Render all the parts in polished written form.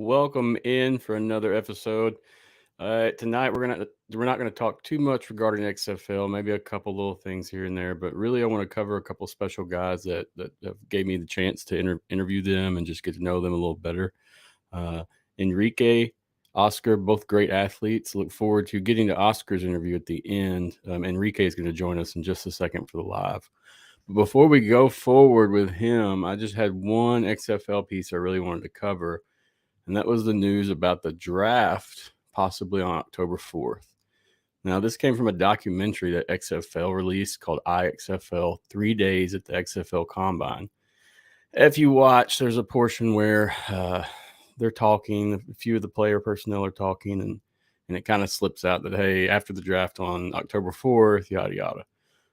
welcome in for another episode. Tonight we're not gonna talk too much regarding XFL. Maybe a couple little things here and there, but really I want to cover a couple special guys that gave me the chance to interview them and just get to know them a little better. Uh, Enrique, Oscar, both great athletes. Look forward to getting to Oscar's interview at the end. Enrique is going to join us in just a second for the live. Before we go forward with him, I just had one XFL piece I really wanted to cover, and that was the news about the draft possibly on October 4th. Now, this came from a documentary that XFL released called IXFL 3 Days at the XFL Combine. If you watch, there's a portion where they're talking, a few of the player personnel are talking, and it kind of slips out that, hey, after the draft on October 4th, yada, yada.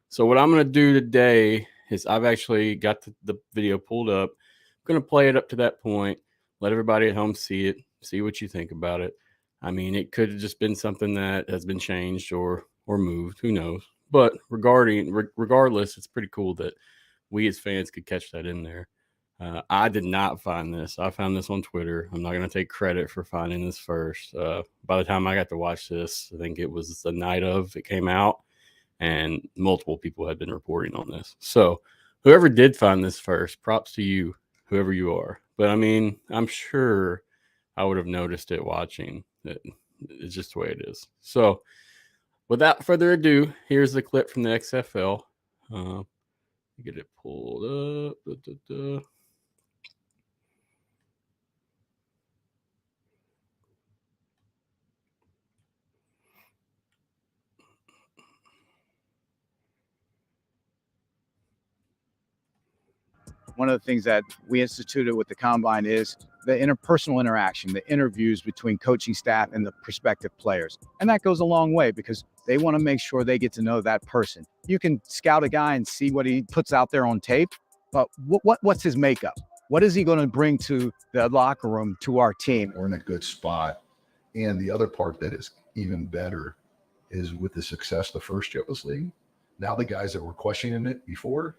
So what I'm going to do today is I've actually got the video pulled up. I'm going to play it up to that point, let everybody at home see it, see what you think about it. I mean, it could have just been something that has been changed or moved. Who knows? But regardless, it's pretty cool that we as fans could catch that in there. I did not find this. I found this on Twitter. I'm not going to take credit for finding this first. By the time I got to watch this, I think it was the night of it came out, and multiple people had been reporting on this. So whoever did find this first, props to you, whoever you are. But I mean, I'm sure I would have noticed it watching. It's just the way it is. So without further ado, here's the clip from the XFL. Get it pulled up. One of the things that we instituted with the Combine is the interpersonal interaction, the interviews between coaching staff and the prospective players. And that goes a long way because they want to make sure they get to know that person. You can scout a guy and see what he puts out there on tape, but what's his makeup? What is he going to bring to the locker room, to our team? We're in a good spot. And the other part that is even better is with the success of the first year of this league, now the guys that were questioning it before,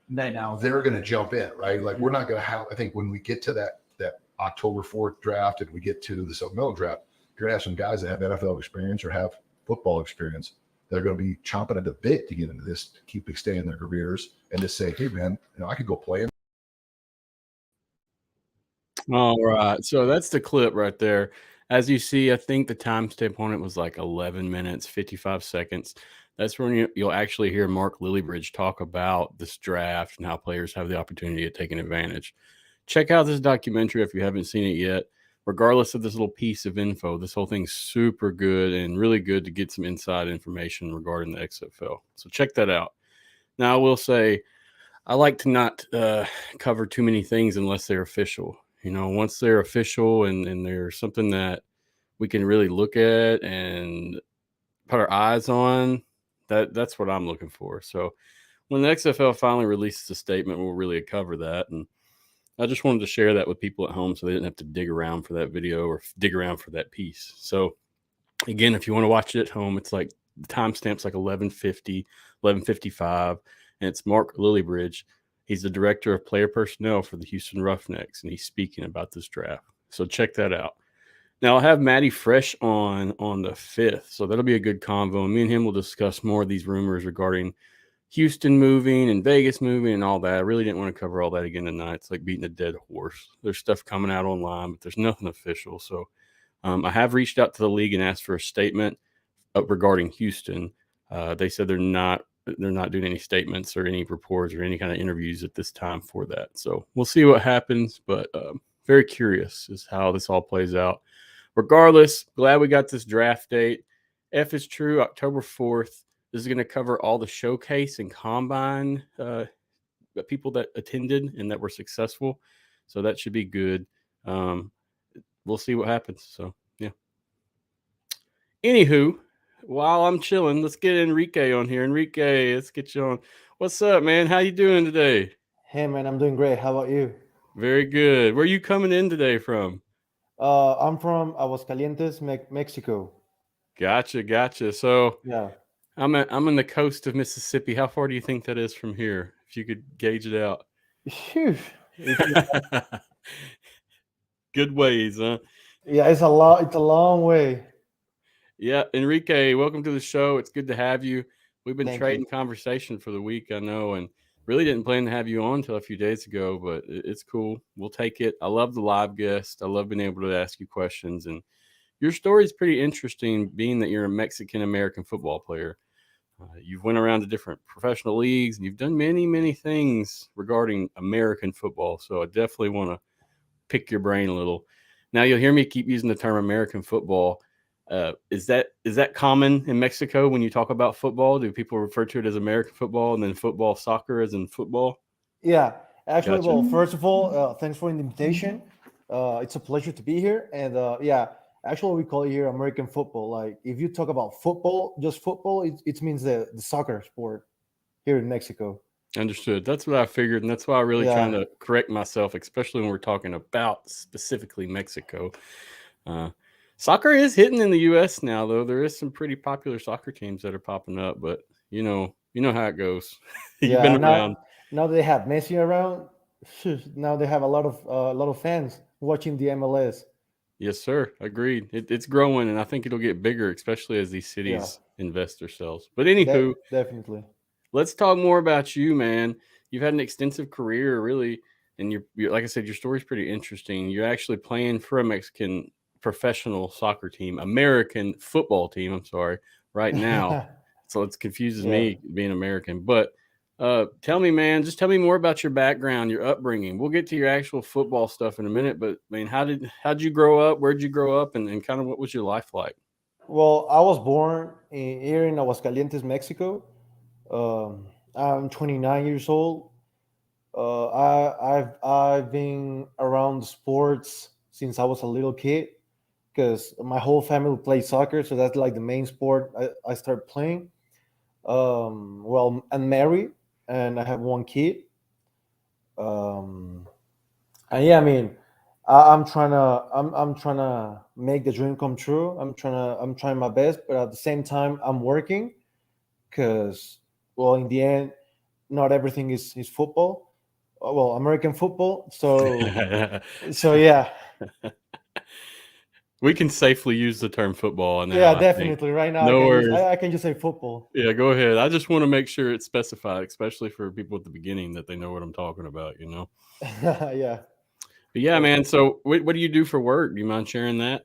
now they're going to jump in, right? Like we're not going to have, I think when we get to that October 4th draft and we get to the supplemental draft, you're going to have some guys that have NFL experience or have football experience that are going to be chomping at the bit to get into this, to keep extending their careers and to say, hey man, I could go play. All right. So that's the clip right there. As you see, I think the timestamp on it was like 11 minutes, 55 seconds. That's when you'll actually hear Mark Lillibridge talk about this draft and how players have the opportunity of taking advantage. Check out this documentary if you haven't seen it yet. Regardless of this little piece of info, this whole thing's super good and really good to get some inside information regarding the XFL. So check that out. Now, I will say, I like to not cover too many things unless they're official. Once they're official and they're something that we can really look at and put our eyes on, that's what I'm looking for. So when the XFL finally releases a statement, we'll really cover that. And I just wanted to share that with people at home so they didn't have to dig around for that video or dig around for that piece. So again, if you want to watch it at home, it's like the timestamp's like 11:50, 11:55, and it's Mark Lillibridge. He's the director of player personnel for the Houston Roughnecks, and he's speaking about this draft. So check that out. Now, I'll have Matty Fresh on the 5th, so that'll be a good convo. And me and him will discuss more of these rumors regarding Houston moving and Vegas moving and all that. I really didn't want to cover all that again tonight. It's like beating a dead horse. There's stuff coming out online, but there's nothing official. So I have reached out to the league and asked for a statement regarding Houston. They said they're not doing any statements or any reports or any kind of interviews at this time for that. So we'll see what happens, but very curious as how this all plays out. Regardless, glad we got this draft date. If it's true, October 4th. This is going to cover all the showcase and combine people that attended and that were successful. So that should be good. We'll see what happens. So, yeah. Anywho, while I'm chilling, let's get Enrique on here. Enrique, let's get you on. What's up, man? How you doing today? Hey, man, I'm doing great. How about you? Very good. Where are you coming in today from? I'm from Aguascalientes, Mexico. Gotcha. So yeah, I'm in the coast of Mississippi. How far do you think that is from here? If you could gauge it out. Phew. Good ways, huh? Yeah, it's a lot. It's a long way. Yeah, Enrique, welcome to the show. It's good to have you. We've been Thank you. trading conversation for the week, I know, and really didn't plan to have you on until a few days ago, but it's cool. We'll take it. I love the live guest. I love being able to ask you questions, and your story is pretty interesting, being that you're a Mexican American football player. You've went around to different professional leagues, and you've done many, many things regarding American football. So I definitely want to pick your brain a little. Now you'll hear me keep using the term American football. Is that common in Mexico when you talk about football? Do people refer to it as American football and then football, soccer as in football? Yeah, actually, Gotcha. well, first of all, thanks for the invitation. It's a pleasure to be here. And yeah, actually, we call it here American football. Like, if you talk about football, just football, it means the soccer sport here in Mexico. Understood. That's what I figured, and that's why I'm really trying Yeah. to correct myself, especially when we're talking about specifically Mexico. Uh, Soccer is hitting in the U.S. now, though. There is some pretty popular soccer teams that are popping up, but you know how it goes. You've Yeah. been around. Now they have Messi around. Now they have a lot of fans watching the MLS. Yes, sir. Agreed. It's growing, and I think it'll get bigger, especially as these Yeah, cities invest themselves. But anywho, definitely. let's talk more about you, man. You've had an extensive career, really, and you're like I said, your story's pretty interesting. You're actually playing for a Mexican professional soccer team, American football team. I'm sorry, right now, so it confuses Yeah. me being American. But tell me, man, just tell me more about your background, your upbringing. We'll get to your actual football stuff in a minute, but I mean, how'd you grow up? Where'd you grow up, and kind of what was your life like? Well, I was born here in Aguascalientes, Mexico. I'm 29 years old. I've been around sports since I was a little kid because my whole family plays soccer, so that's like the main sport I started playing. Well, I'm married and I have one kid. Um, and yeah, I mean, I'm trying to make the dream come true. I'm trying my best, but at the same time, I'm working because, well, in the end, not everything is football. Well, American football. So yeah, We can safely use the term football now, yeah, I think. definitely. Right now, No worries. I can just say football. Yeah, go ahead. I just want to make sure it's specified, especially for people at the beginning that they know what I'm talking about. Yeah. But yeah, So, man. So what do you do for work? Do you mind sharing that?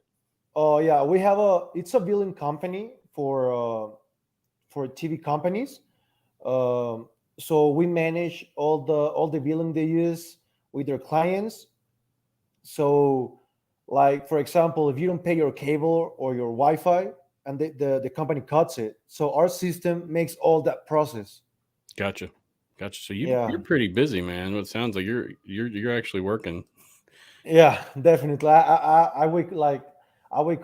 oh yeah, we have it's a billing company for TV companies. Um, so we manage all the billing they use with their clients. So, like for example, if you don't pay your cable or your Wi-Fi, and the company cuts it, so our system makes all that process. Gotcha. Gotcha. So Yeah, you're pretty busy, man. It sounds like you're actually working. yeah, definitely. I wake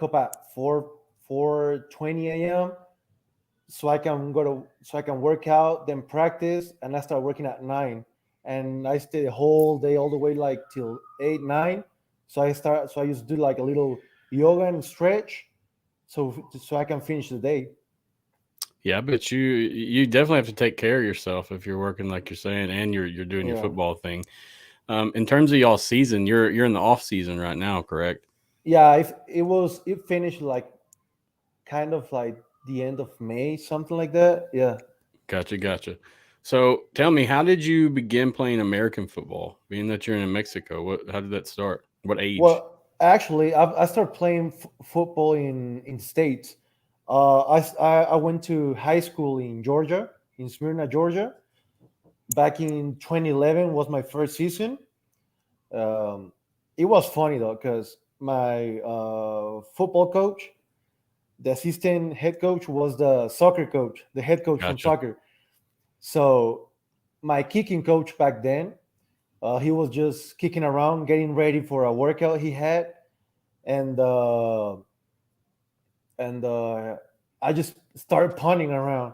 up at 4:20 a.m. So I can work out, then practice, and I start working at 9, and I stay the whole day all the way like till 8 9. So I just do like a little yoga and stretch, so I can finish the day. Yeah, I bet you definitely have to take care of yourself if you're working like you're saying, and you're doing your Yeah, football thing. In terms of y'all season, you're in the off season right now, correct? yeah. If it finished like kind of like the end of May, something like that. Yeah. Gotcha, gotcha. So tell me, how did you begin playing American football? Being that you're in Mexico, how did that start? What age? Well, actually, I started playing football in states. I went to high school in Georgia, in Smyrna, Georgia. Back in 2011 was my first season. Um, it was funny though, because my football coach, the assistant head coach, was the soccer coach, the head coach from Gotcha. soccer. So my kicking coach back then, he was just kicking around, getting ready for a workout he had, and I just started punting around.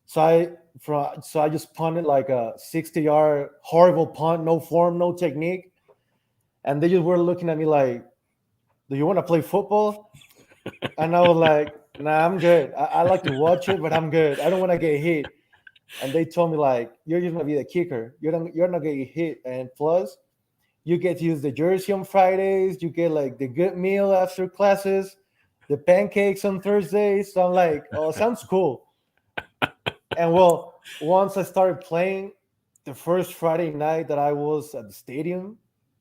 So I just punted like a 60-yard horrible punt, no form, no technique, and they just were looking at me like, "Do you want to play football?" And I was like, "Nah, I'm good. I like to watch it, but I'm good. I don't want to get hit." And they told me like, "You're just gonna be the kicker. You're not gonna get hit, and plus, You get to use the jersey on Fridays. You get like the good meal after classes, the pancakes on Thursdays. So I'm like, oh, sounds cool. And well, once I started playing, the first Friday night that I was at the stadium,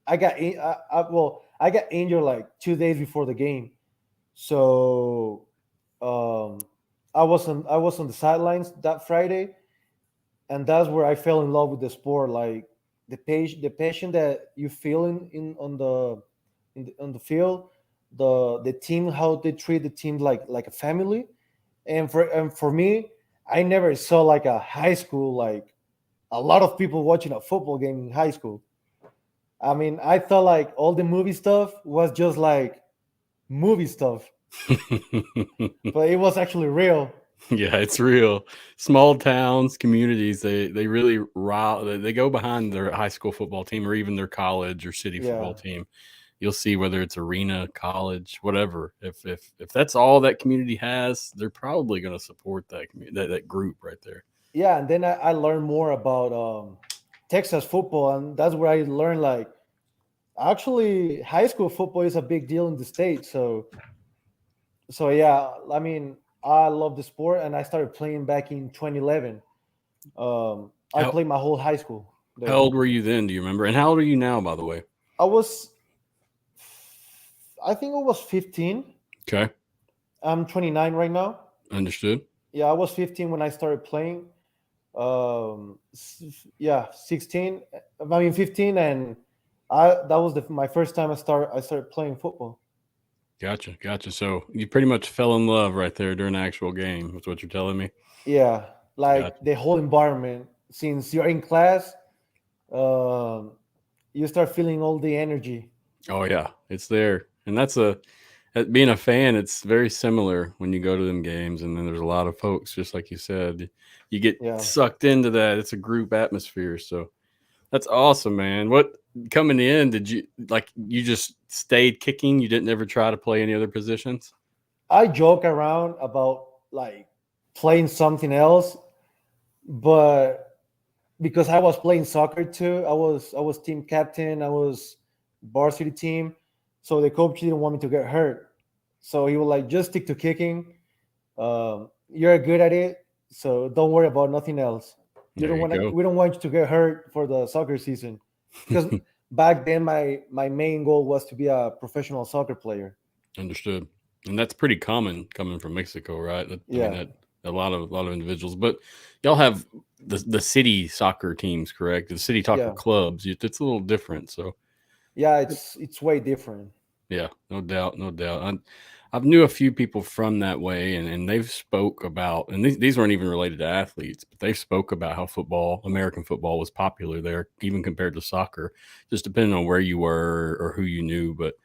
I got injured like 2 days before the game. So um, I was on the sidelines that Friday, and that's where I fell in love with the sport. Like the passion that you feel in on the field, the team, how they treat the team like a family. And for me, I never saw like a high school, like a lot of people watching a football game in high school. I mean, I thought like all the movie stuff was just like movie stuff, but it was actually real. Yeah, it's real. Small towns, communities, they really they go behind their high school football team or even their college or city football Yeah. team. You'll see whether it's arena, college, whatever. If that's all that community has, they're probably going to support that group right there. Yeah, and then I learned more about Texas football, and that's where I learned like actually high school football is a big deal in the state. So yeah, I mean I love the sport, and I started playing back in 2011. I How played my whole high school how there. old were you then? Do you remember? And how old are you now, by the way? I was, I think I was 15. Okay, I'm 29 right now. understood. Yeah, I was 15 when I started playing. Yeah, 16. I mean 15, and I that was my first time I started playing football. Gotcha. So you pretty much fell in love right there during the actual game. That's what you're telling me. Yeah, like Gotcha. the whole environment. Since you're in class, um, you start feeling all the energy. Oh yeah, it's there, and being a fan. It's very similar when you go to them games, and then there's a lot of folks, just like you said, you get Yeah. sucked into that. It's a group atmosphere, so that's awesome, man. What coming in? Did you just stayed kicking? You didn't ever try to play any other positions? I joke around about like playing something else, but because I was playing soccer too, I was team captain, I was varsity team, so the coach didn't want me to get hurt. So he was like, just stick to kicking. You're good at it, so don't worry about nothing else. You There don't you want to. go. We don't want you to get hurt for the soccer season, because back then my main goal was to be a professional soccer player. Understood. And that's pretty common coming from Mexico, right? I mean Yeah, that a lot of individuals, but y'all have the city soccer teams, correct? The city soccer yeah, clubs. It's a little different. So yeah. It's way different. yeah, no doubt, no doubt. I've knew a few people from that way, and they've spoke about, and these weren't even related to athletes, but they spoke about how American football was popular there, even compared to soccer, just depending on where you were or who you knew. But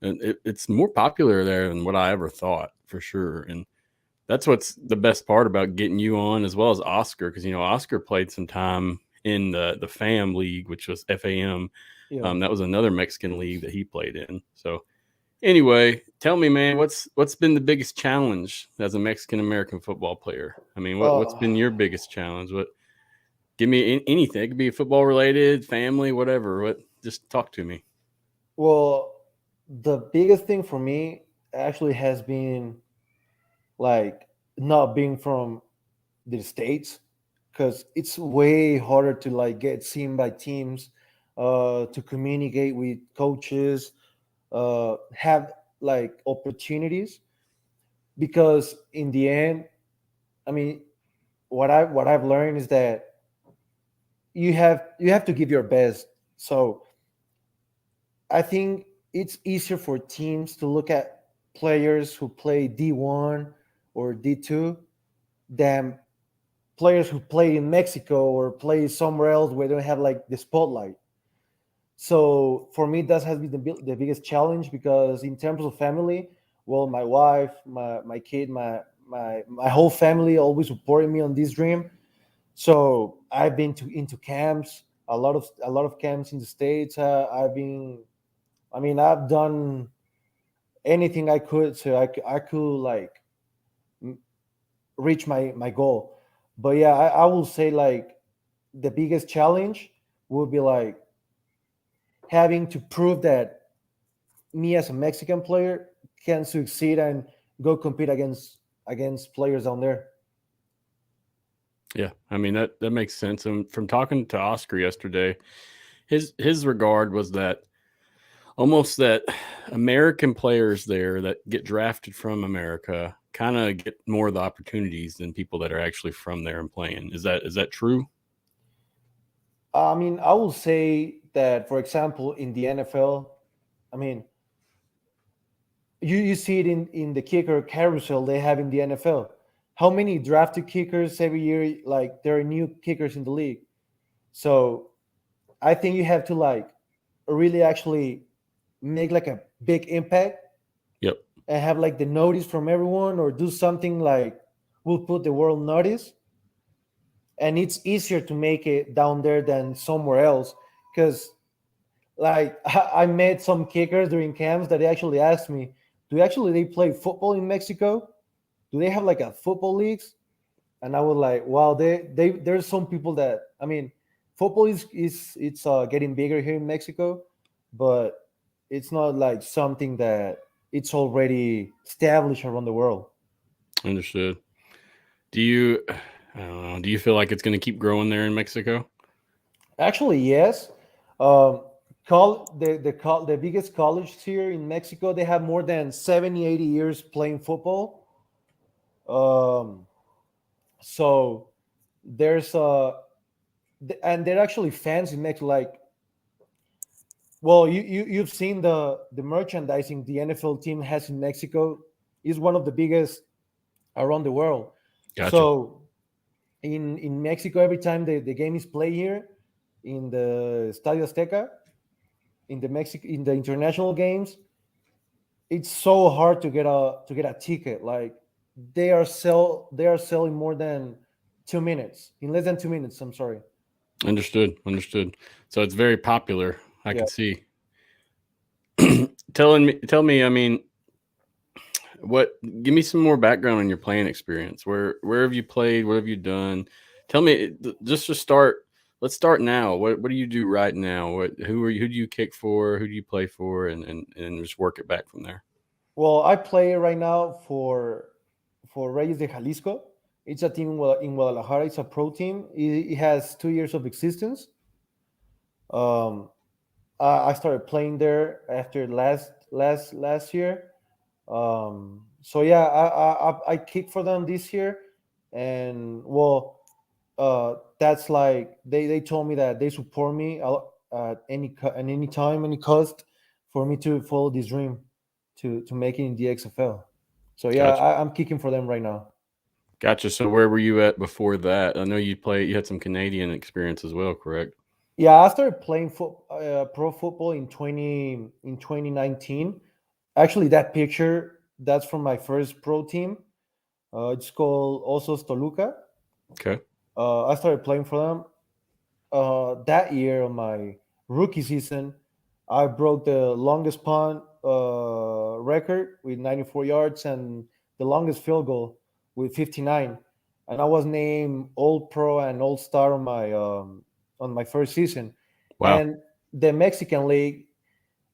and it's more popular there than what I ever thought, for sure. And that's what's the best part about getting you on, as well as Oscar, because Oscar played some time in the FAM league, which was FAM. Yeah. That was another Mexican league that he played in. So anyway, tell me, man, what's been the biggest challenge as a Mexican American football player? I mean, what's Uh, been your biggest challenge? Give me anything. It could be football related, family, whatever. Just talk to me. well, the biggest thing for me actually has been like not being from the states, because it's way harder to like get seen by teams, to communicate with coaches, have like opportunities. Because in the end, I mean, what I've learned is that you have to give your best. So I think it's easier for teams to look at players who play D1 or D2 than players who play in Mexico or play somewhere else where they don't have like the spotlight. So for me, that has been the biggest challenge, because in terms of family, well, my wife, my kid, my whole family always supported me on this dream. So I've been to into camps, a lot of camps in the states. I mean, I've done anything I could, so I could like m- reach my goal. But yeah, I will say like the biggest challenge would be like having to prove that me as a Mexican player can succeed and go compete against players down there. Yeah, I mean that makes sense. And from talking to Oscar yesterday, his regard was that almost that American players there that get drafted from America kind of get more of the opportunities than people that are actually from there and playing. Is that true? I mean, I will say that, for example, in the NFL, I mean, you see it in the kicker carousel they have in the NFL. How many drafted kickers every year? Like, there are new kickers in the league. So I think you have to like really actually make like a big impact Yep. and have like the notice from everyone, or do something like will put the world notice. And it's easier to make it down there than somewhere else, because like I met some kickers during camps that they actually asked me, do actually they play football in Mexico? Do they have like a football leagues? And I was like, wow, there's some people that, I mean, football is it's getting bigger here in Mexico, but it's not like something that it's already established around the world. Understood. Do you, I don't know, do you feel like it's going to keep growing there in Mexico? Actually, yes. The biggest college here in Mexico, they have more than 70, 80 years playing football. Um, so there's and they're actually fans in Mexico. Like, well, you've seen the merchandising the NFL team has in Mexico is one of the biggest around the world. Gotcha. So in Mexico, every time the game is played here in the Estadio Azteca, in the international games, it's so hard to get a ticket. Like, they are selling more than 2 minutes, in less than 2 minutes. I'm sorry. Understood. So it's very popular. I Yeah. can see. Tell me, I mean, give me some more background on your playing experience. Where have you played? What have you done? Tell me, just to start. Let's start now. What do you do right now? Who do you kick for? Who do you play for? And just work it back from there. Well, I play right now for Reyes de Jalisco. It's a team in Guadalajara. It's a pro team. It has 2 years of existence. Um, I started playing there after last year. So yeah, I kicked for them this year, and well, that's like they told me that they support me at any time, any cost, for me to follow this dream to make it in the XFL. So yeah, Gotcha. I'm kicking for them right now. Gotcha. So where were you at before that? I know you had some Canadian experience as well, correct? Yeah, I started playing pro football in 2019. Actually, that picture that's from my first pro team. It's called also Toluca. Okay. I started playing for them that year on my rookie season. I broke the longest punt record with 94 yards and the longest field goal with 59. And I was named All Pro and All Star on my first season. Wow. And the Mexican League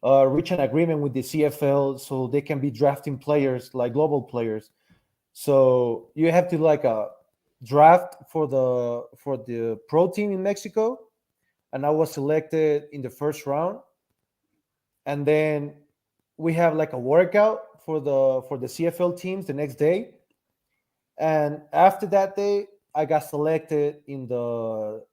reached an agreement with the CFL so they can be drafting players like global players. So you have to like a draft for the pro team in Mexico, and I was selected in the first round. And then we have like a workout for the CFL teams the next day. And after that day, I got selected in the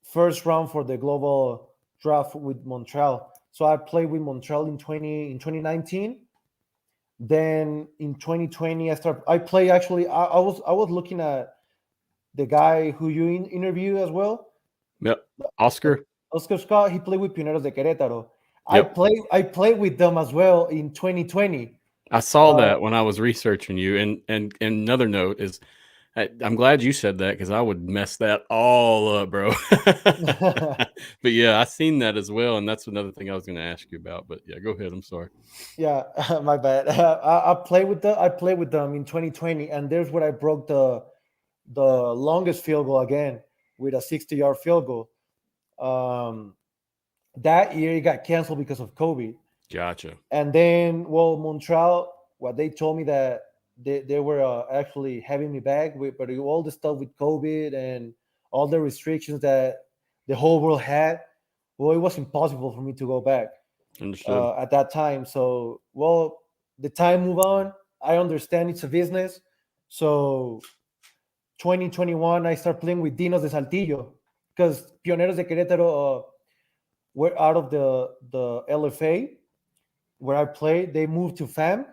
first round for the global draft with Montreal. So I played with Montreal in 2019. Then in 2020, I play actually. I was looking at the guy who you interview as well. Yep. Oscar. Oscar Scott, he played with Pioneros de Querétaro. Yep. I played with them as well in 2020. I saw that when I was researching you. And another note is, I'm glad you said that because I would mess that all up, bro. But yeah, I seen that as well, and that's another thing I was going to ask you about. But yeah, go ahead. I'm sorry. Yeah, my bad. I played with them in 2020, and there's where I broke the longest field goal again with a 60-yard field goal. That year it got canceled because of COVID. Gotcha. And then, well, Montreal, what they told me that they were actually having me back with, but all the stuff with COVID and all the restrictions that the whole world had, well, it was impossible for me to go back Understood. at that time. So, well, the time moved on. I understand it's a business. So, 2021, I start playing with Dinos de Saltillo because Pioneros de Querétaro were out of the LFA where I played. They moved to FAM.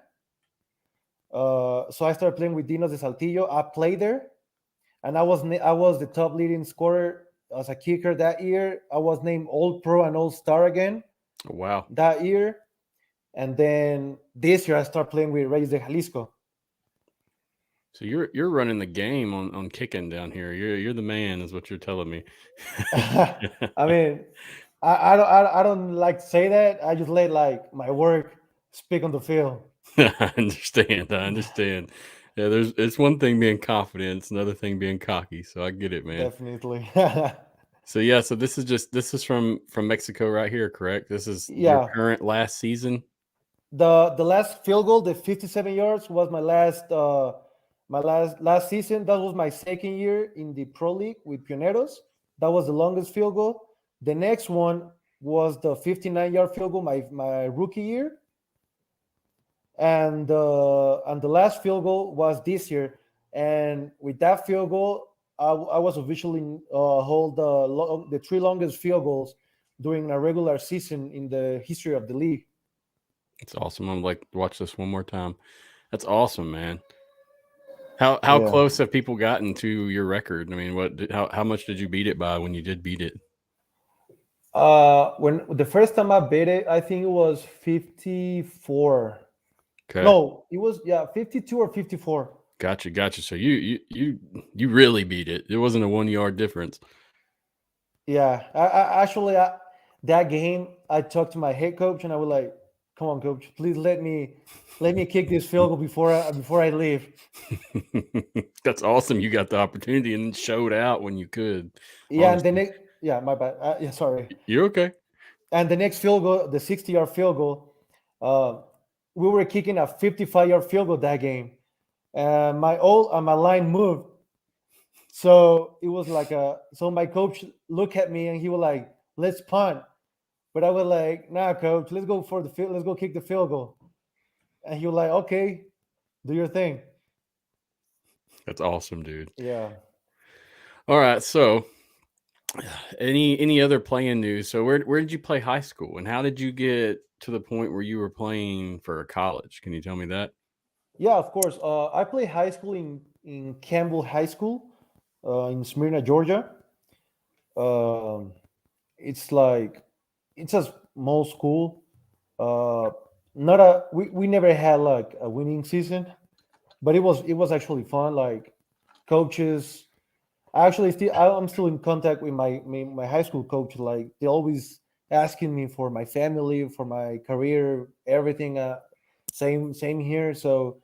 So I started playing with Dinos de Saltillo. I played there, and I was the top leading scorer as a kicker that year. I was named All Pro and All Star again Oh, wow. that year. And then this year I start playing with Reyes de Jalisco. So you're running the game on kicking down here. You're the man, is what you're telling me. I mean, I don't like to say that. I just let like my work speak on the field. I understand. Yeah, it's one thing being confident, it's another thing being cocky. So I get it, man. Definitely. So yeah, so this is from Mexico right here, correct? This is your Yeah. current last season. The last field goal, the 57 yards, was my last season. That was my second year in the pro league with Pioneros. That was the longest field goal. The next one was the 59-yard field goal, my rookie year, and the last field goal was this year. And with that field goal, I was officially hold the three longest field goals during a regular season in the history of the league. It's awesome. I'm like, watch this one more time. That's awesome, man. How Yeah. close have people gotten to your record? I mean, how much did you beat it by when you did beat it? When the first time I beat it, I think it was 54. Okay. No, it was 52 or 54. Gotcha. So you really beat it. It wasn't a 1 yard difference. Yeah, that game I talked to my head coach and I was like, "Come on, coach, please let me kick this field goal before I leave." That's awesome. You got the opportunity and showed out when you could. Yeah, and the Honestly. next my bad. Yeah, sorry. You're okay. And the next field goal, the 60-yard field goal, uh, we were kicking a 55-yard field goal that game. And my line moved. So it was like so my coach looked at me and he was like, "Let's punt." But I was like, "Nah, coach, let's go for the field. Let's go kick the field goal." And he was like, "Okay, do your thing." That's awesome, dude. Yeah. All right. So any other playing news? So where did you play high school and how did you get to the point where you were playing for college? Can you tell me that? Yeah, of course. I played high school in Campbell High School in Smyrna, Georgia. Um, it's a small school. Uh, not a we never had like a winning season, but it was actually fun. Like coaches, I'm still in contact with my high school coach. Like they always asking me for my family, for my career, everything. Same here. So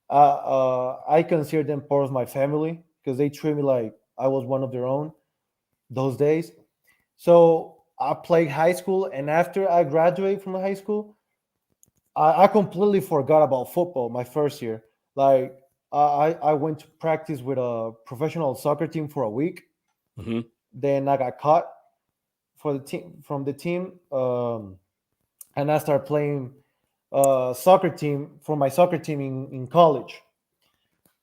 I consider them part of my family because they treat me like I was one of their own those days. So I played high school, and after I graduated from high school, I completely forgot about football my first year. Like I went to practice with a professional soccer team for a week. Hmm. Then I got caught for the team from the team, and I started playing soccer team for my soccer team in college.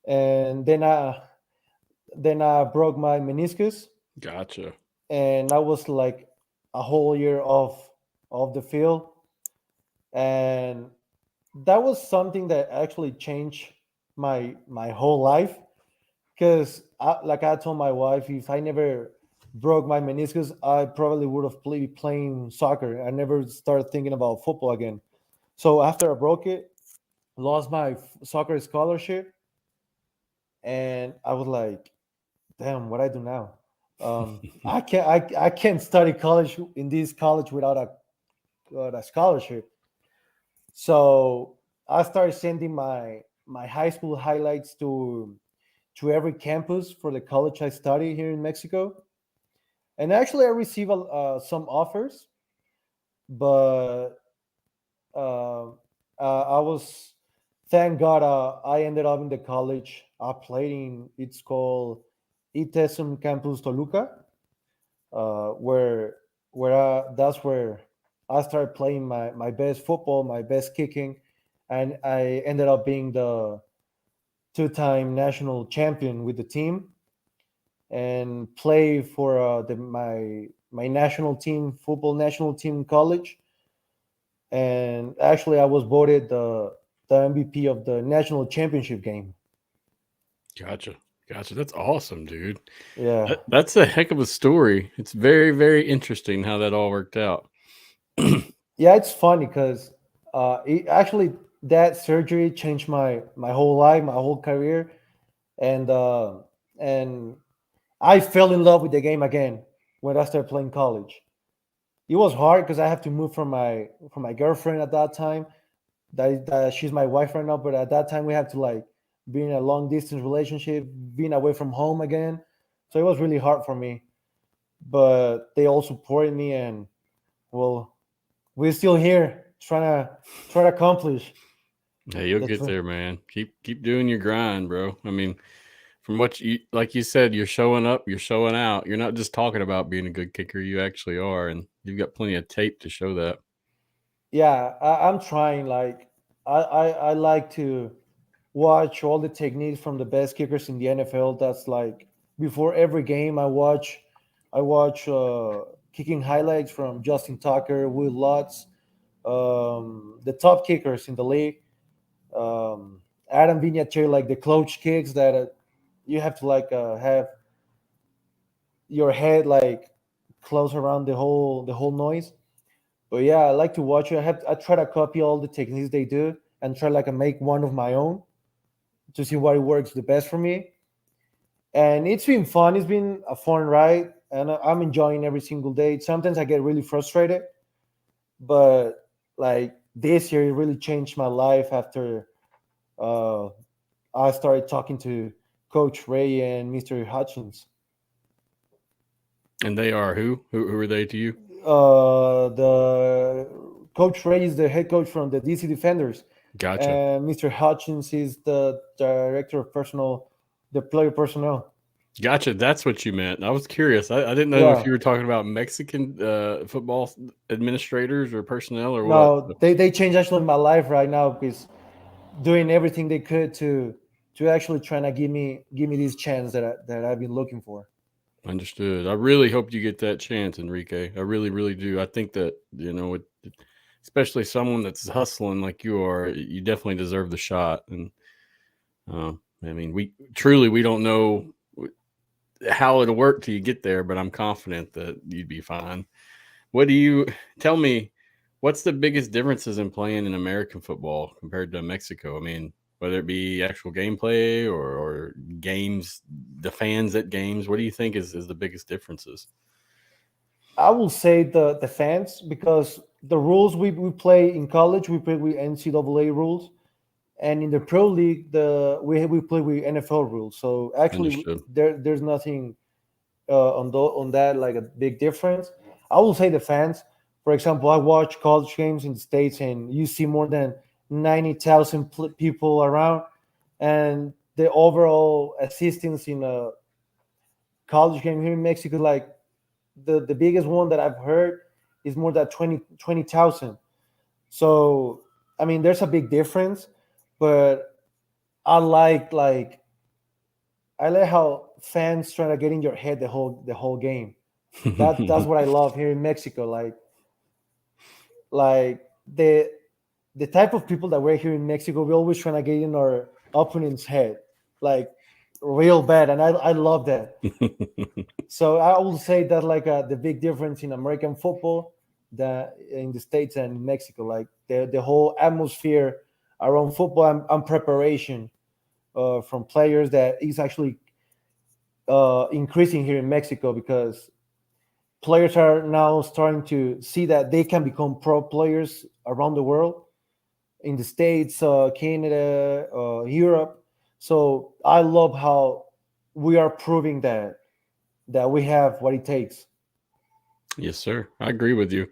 And then I broke my meniscus, Gotcha. and I was like a whole year off the field, and that was something that actually changed my whole life because like I told my wife, if I never broke my meniscus, I probably would have played playing soccer. I never started thinking about football again. So after I broke it, lost my soccer scholarship, and I was like, damn, what I do now. I can't study college in this college without a scholarship. So I started sending my high school highlights to every campus for the college I study here in Mexico. And actually, I received some offers. but uh, I was, thank God, I ended up in the college. I played in, it's called ITESM Campus Toluca, where that's where I started playing my best football, my best kicking, and I ended up being the two-time national champion with the team and play for my national team, football national team in college. And actually, I was voted the MVP of the national championship game. Gotcha. That's awesome, dude. Yeah, That's a heck of a story. It's very, very interesting how that all worked out. yeah, it's funny because it actually, that surgery changed my whole life, my whole career, and and I fell in love with the game again when I started playing college. It was hard because I have to move from my girlfriend at that time. That she's my wife right now, but at that time we had to like be in a long distance relationship, being away from home again. So it was really hard for me. But they all supported me, and well, we're still here trying to accomplish Hey, you'll the get dream. there, man. Keep doing your grind, bro. I mean, from what you like you said, you're showing up, you're showing out. You're not just talking about being a good kicker, you actually are, and you've got plenty of tape to show that. Yeah, I'm trying. Like I like to watch all the techniques from the best kickers in the NFL. That's like before every game, I watch kicking highlights from Justin Tucker, Will Lutz, the top kickers in the league. Adam Vinatieri, like the clutch kicks that you have to like have your head like close around the whole noise. But yeah, I like to watch it. I try to copy all the techniques they do and try like to make one of my own to see what works the best for me. And it's been fun. It's been a fun ride, and I'm enjoying every single day. Sometimes I get really frustrated, but like this year, it really changed my life after uh, I started talking to Coach Ray and Mr. Hutchins. And they are who? Who are they to you? The Coach Ray is the head coach from the DC Defenders, Gotcha. and Mr. Hutchins is the director of personnel, the player personnel. Gotcha. That's what you meant. I was curious. I didn't know if Yeah, you were talking about Mexican football administrators or personnel or what. no, they changed actually my life right now because doing everything they could to actually trying to give me this chance that I've been looking for. Understood. I really hope you get that chance, Enrique. I really, really do. I think that, especially someone that's hustling like you are, you definitely deserve the shot. And I mean, we don't know how it'll work till you get there, but I'm confident that you'd be fine. What do you tell me? What's the biggest differences in playing in American football compared to Mexico? I mean, whether it be actual gameplay or games, the fans at games, what do you think is the biggest differences? I will say the fans because the rules we play in college we play with NCAA rules, and in the pro league we play with NFL rules. So actually Understood. there's nothing on that like a big difference. I will say the fans. For example, I watch college games in the states, and you see more than 90,000 people around, and the overall assistance in a college game here in Mexico, like the biggest one that I've heard is more than 20,000. So I mean, there's a big difference, but I like how fans try to get in your head the whole game. That's what I love here in Mexico. Like the type of people that we're here in Mexico, we always trying to get in our opponent's head, like real bad, and I love that. So I will say that like the big difference in American football, that in the states and Mexico, like the whole atmosphere around football and preparation from players that is actually increasing here in Mexico because players are now starting to see that they can become pro players around the world in the states, Canada, Europe. So I love how we are proving that we have what it takes. Yes, sir. I agree with you.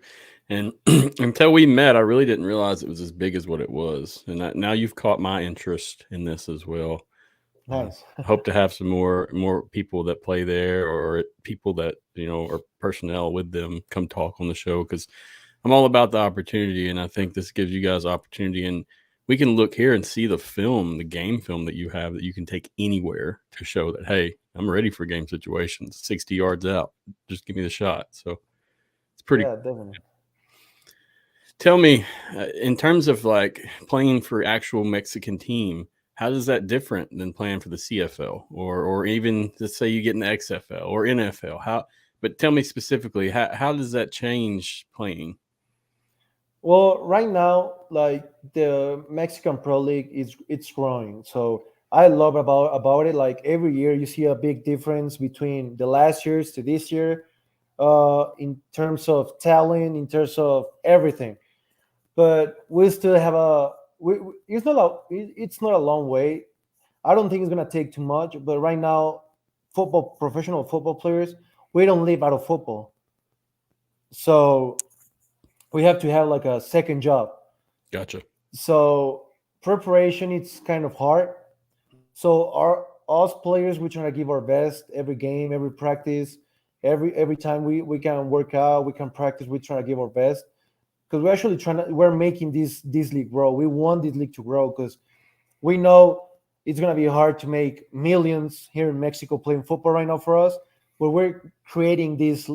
And until we met, I really didn't realize it was as big as what it was. And now you've caught my interest in this as well. Nice. Hope to have some more people that play there, or people that or personnel with them come talk on the show, because I'm all about the opportunity, and I think this gives you guys opportunity. And we can look here and see the game film that you have that you can take anywhere to show that, hey, I'm ready for game situations. 60 yards out, just give me the shot. So it's pretty. Yeah, definitely. Tell me, in terms of like playing for actual Mexican team, how does that different than playing for the CFL or even, let's say you get in the XFL or NFL? But tell me specifically, how does that change playing? Well, right now, like the Mexican Pro League it's growing. So I love about it. Like every year you see a big difference between the last years to this year, in terms of talent, in terms of everything. But we still have it's not a long way. I don't think it's gonna take too much. But right now, professional football players, we don't live out of football. So we have to have like a second job. Gotcha. So preparation it's kind of hard. So our us players we try to give our best every game, every practice, every time we can work out, we can practice, we try to give our best because we're actually we're making this league grow. We want this league to grow because we know it's gonna be hard to make millions here in Mexico playing football right now for us, but we're creating this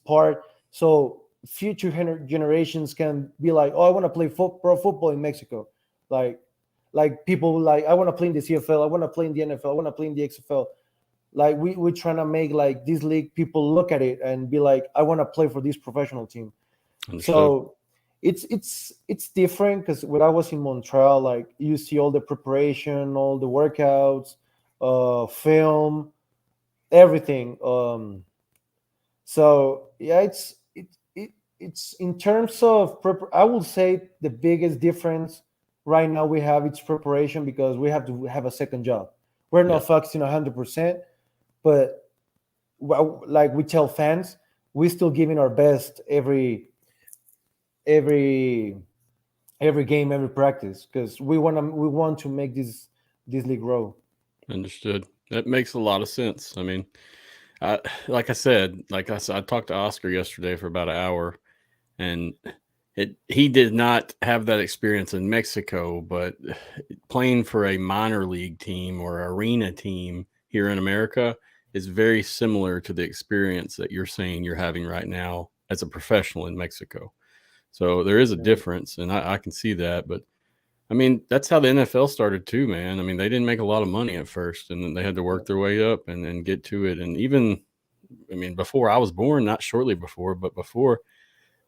part so future generations can be like, oh, I want to play pro football in Mexico, like people like I want to play in the CFL, I want to play in the NFL, I want to play in the XFL. Like we're trying to make like this league people look at it and be like, I want to play for this professional team. Understood. So it's different because when I was in Montreal, like you see all the preparation, all the workouts, film, everything. So yeah, it's in terms of I will say the biggest difference right now we have it's preparation because we have to have a second job. We're not focusing 100%, but like we tell fans, we're still giving our best every game, every practice because we want to make this league grow. Understood. That makes a lot of sense. I mean, like I said, I talked to Oscar yesterday for about an hour, and he did not have that experience in Mexico, but playing for a minor league team or arena team here in America is very similar to the experience that you're saying you're having right now as a professional in Mexico. So there is a difference, and I can see that. But I mean, that's how the NFL started too, man. I mean, they didn't make a lot of money at first, and then they had to work their way up and get to it. And even, I mean, before I was born, not shortly before, but before,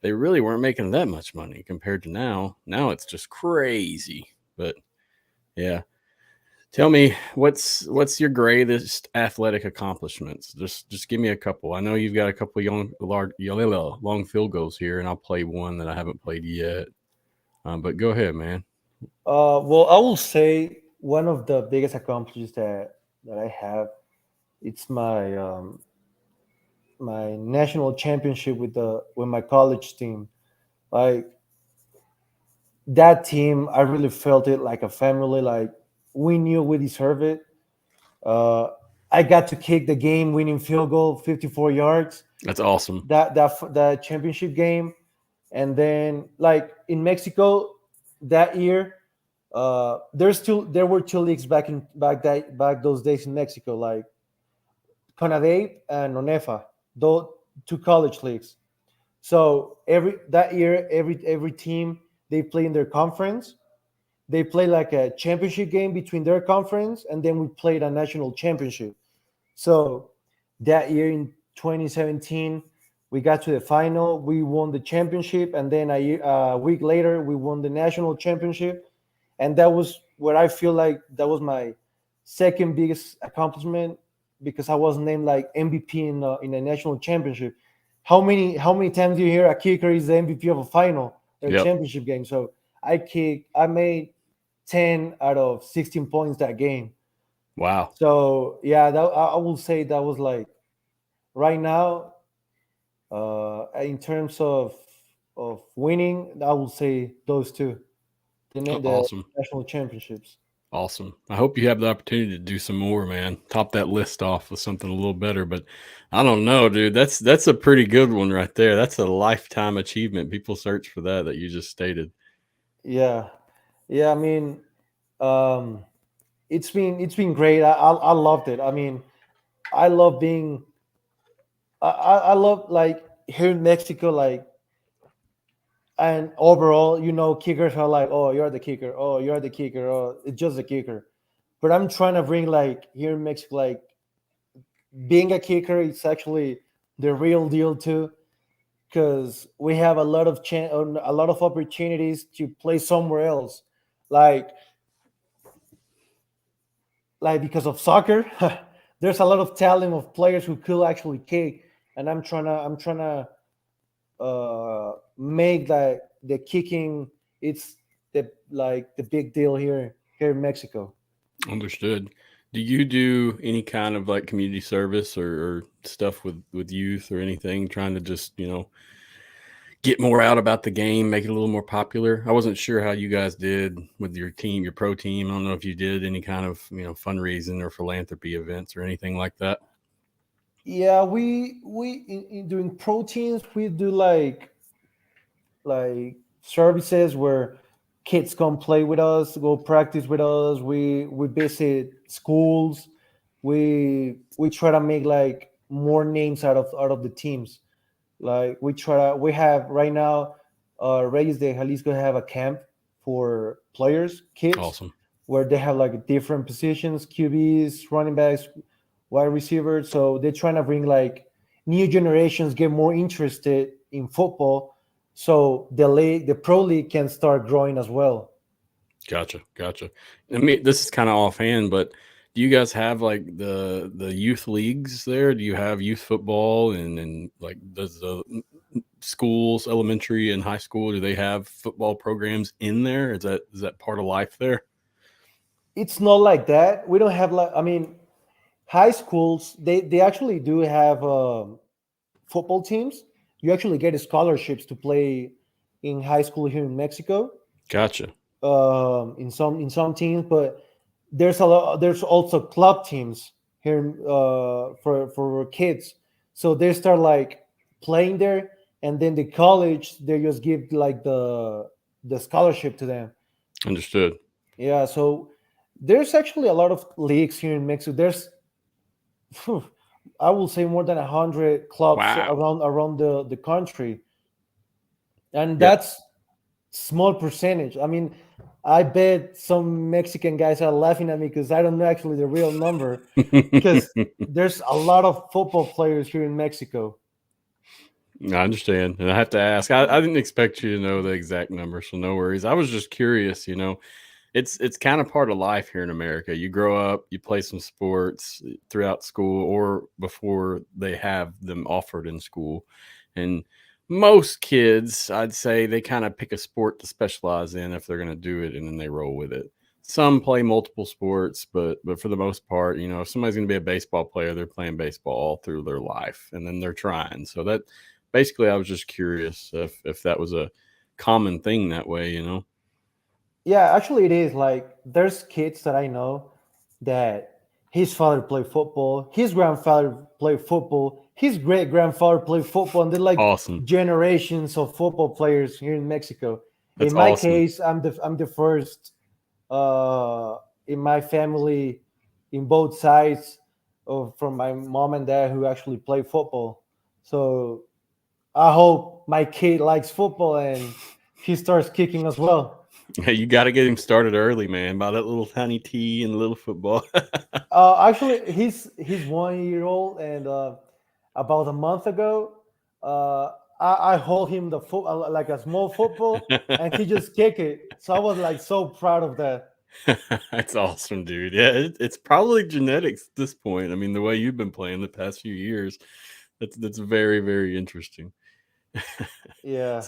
they really weren't making that much money compared to now. Now it's just crazy. But yeah. Tell me, what's your greatest athletic accomplishments? Just give me a couple. I know you've got a couple long field goals here, and I'll play one that I haven't played yet. But go ahead, man. Well, I will say one of the biggest accomplishments that I have, it's my national championship with my college team. Like that team, I really felt it like a family. Like we knew we deserve it. I got to kick the game-winning field goal, 54 yards. That's awesome. That championship game, and then like in Mexico that year, there were two leagues back those days in Mexico, like CONADEP and ONEFA, those two college leagues. So every team they play in their conference. They play like a championship game between their conference, and then we played a national championship. So that year in 2017, we got to the final. We won the championship, and then a week later, we won the national championship. And that was what I feel like that was my second biggest accomplishment because I was named like MVP in a national championship. How many times do you hear a kicker is the MVP of a final or a championship game? So I made 10 out of 16 points that game. Wow. So yeah, I will say that was like right now, in terms of winning, I would say those two, the Awesome. national championships. Awesome. I hope you have the opportunity to do some more, man. Top that list off with something a little better. But I don't know, dude. That's a pretty good one right there. That's a lifetime achievement. People search for that you just stated. Yeah, yeah. I mean, um, it's been great. I loved it. I mean, I love being. I love like here in Mexico, like, and overall, kickers are like, oh, you're the kicker. Oh, you're the kicker. Oh, it's just a kicker. But I'm trying to bring like here in Mexico, like being a kicker, it's actually the real deal too, because we have a lot of opportunities to play somewhere else, like because of soccer. There's a lot of talent of players who could actually kick, and I'm trying to make that the kicking, it's the big deal here in Mexico. Understood. Do you do any kind of like community service or stuff with youth or anything, trying to just, get more out about the game, make it a little more popular? I wasn't sure how you guys did with your team, your pro team. I don't know if you did any kind of, fundraising or philanthropy events or anything like that. Yeah, we in doing proteins, we do like services where kids come play with us, go practice with us. We visit schools. We try to make like more names out of the teams. Like we have right now, Reyes de Jalisco have a camp for players, kids, Awesome. where they have like different positions, QBs, running backs, wide receivers. So they're trying to bring like new generations get more interested in football, so the pro league can start growing as well. Gotcha. I mean, this is kind of offhand, but do you guys have like the youth leagues there? Do you have youth football and like does the schools, elementary and high school, do they have football programs in there? Is that part of life there? It's not like that. We don't have like, I mean, high schools, they actually do have football teams. You actually get scholarships to play in high school here in Mexico, Gotcha. in some teams, but there's also club teams here, for kids. So they start like playing there, and then the college they just give like the scholarship to them. Understood. Yeah, so there's actually a lot of leagues here in Mexico. There's, phew, I will say, more than 100 clubs Wow. around the country, and Yeah. that's small percentage. I mean, I bet some Mexican guys are laughing at me because I don't know actually the real number, because there's a lot of football players here in Mexico. I understand. And I have to ask, I didn't expect you to know the exact number, so no worries. I was just curious, it's kind of part of life here in America. You grow up, you play some sports throughout school or before they have them offered in school. And most kids, I'd say, they kind of pick a sport to specialize in if they're going to do it, and then they roll with it. Some play multiple sports, but for the most part, if somebody's going to be a baseball player, they're playing baseball all through their life, and then they're trying. So that basically, I was just curious if that was a common thing that way. Yeah, actually, it is. Like, there's kids that I know that his father played football, his grandfather played football, his great grandfather played football, and they're like Awesome. generations of football players here in Mexico. That's In my awesome. case, I'm the first, uh, in my family, in both sides, from my mom and dad, who actually play football. So I hope my kid likes football and he starts kicking as well. Hey, you got to get him started early, man, by that little tiny tee and the little football. Actually, he's 1 year old, and about a month ago, I hold him the foot, like a small football, and he just kick it. So I was like so proud of that. That's awesome, dude. Yeah, it's probably genetics at this point. I mean, the way you've been playing the past few years, that's very, very interesting. Yeah.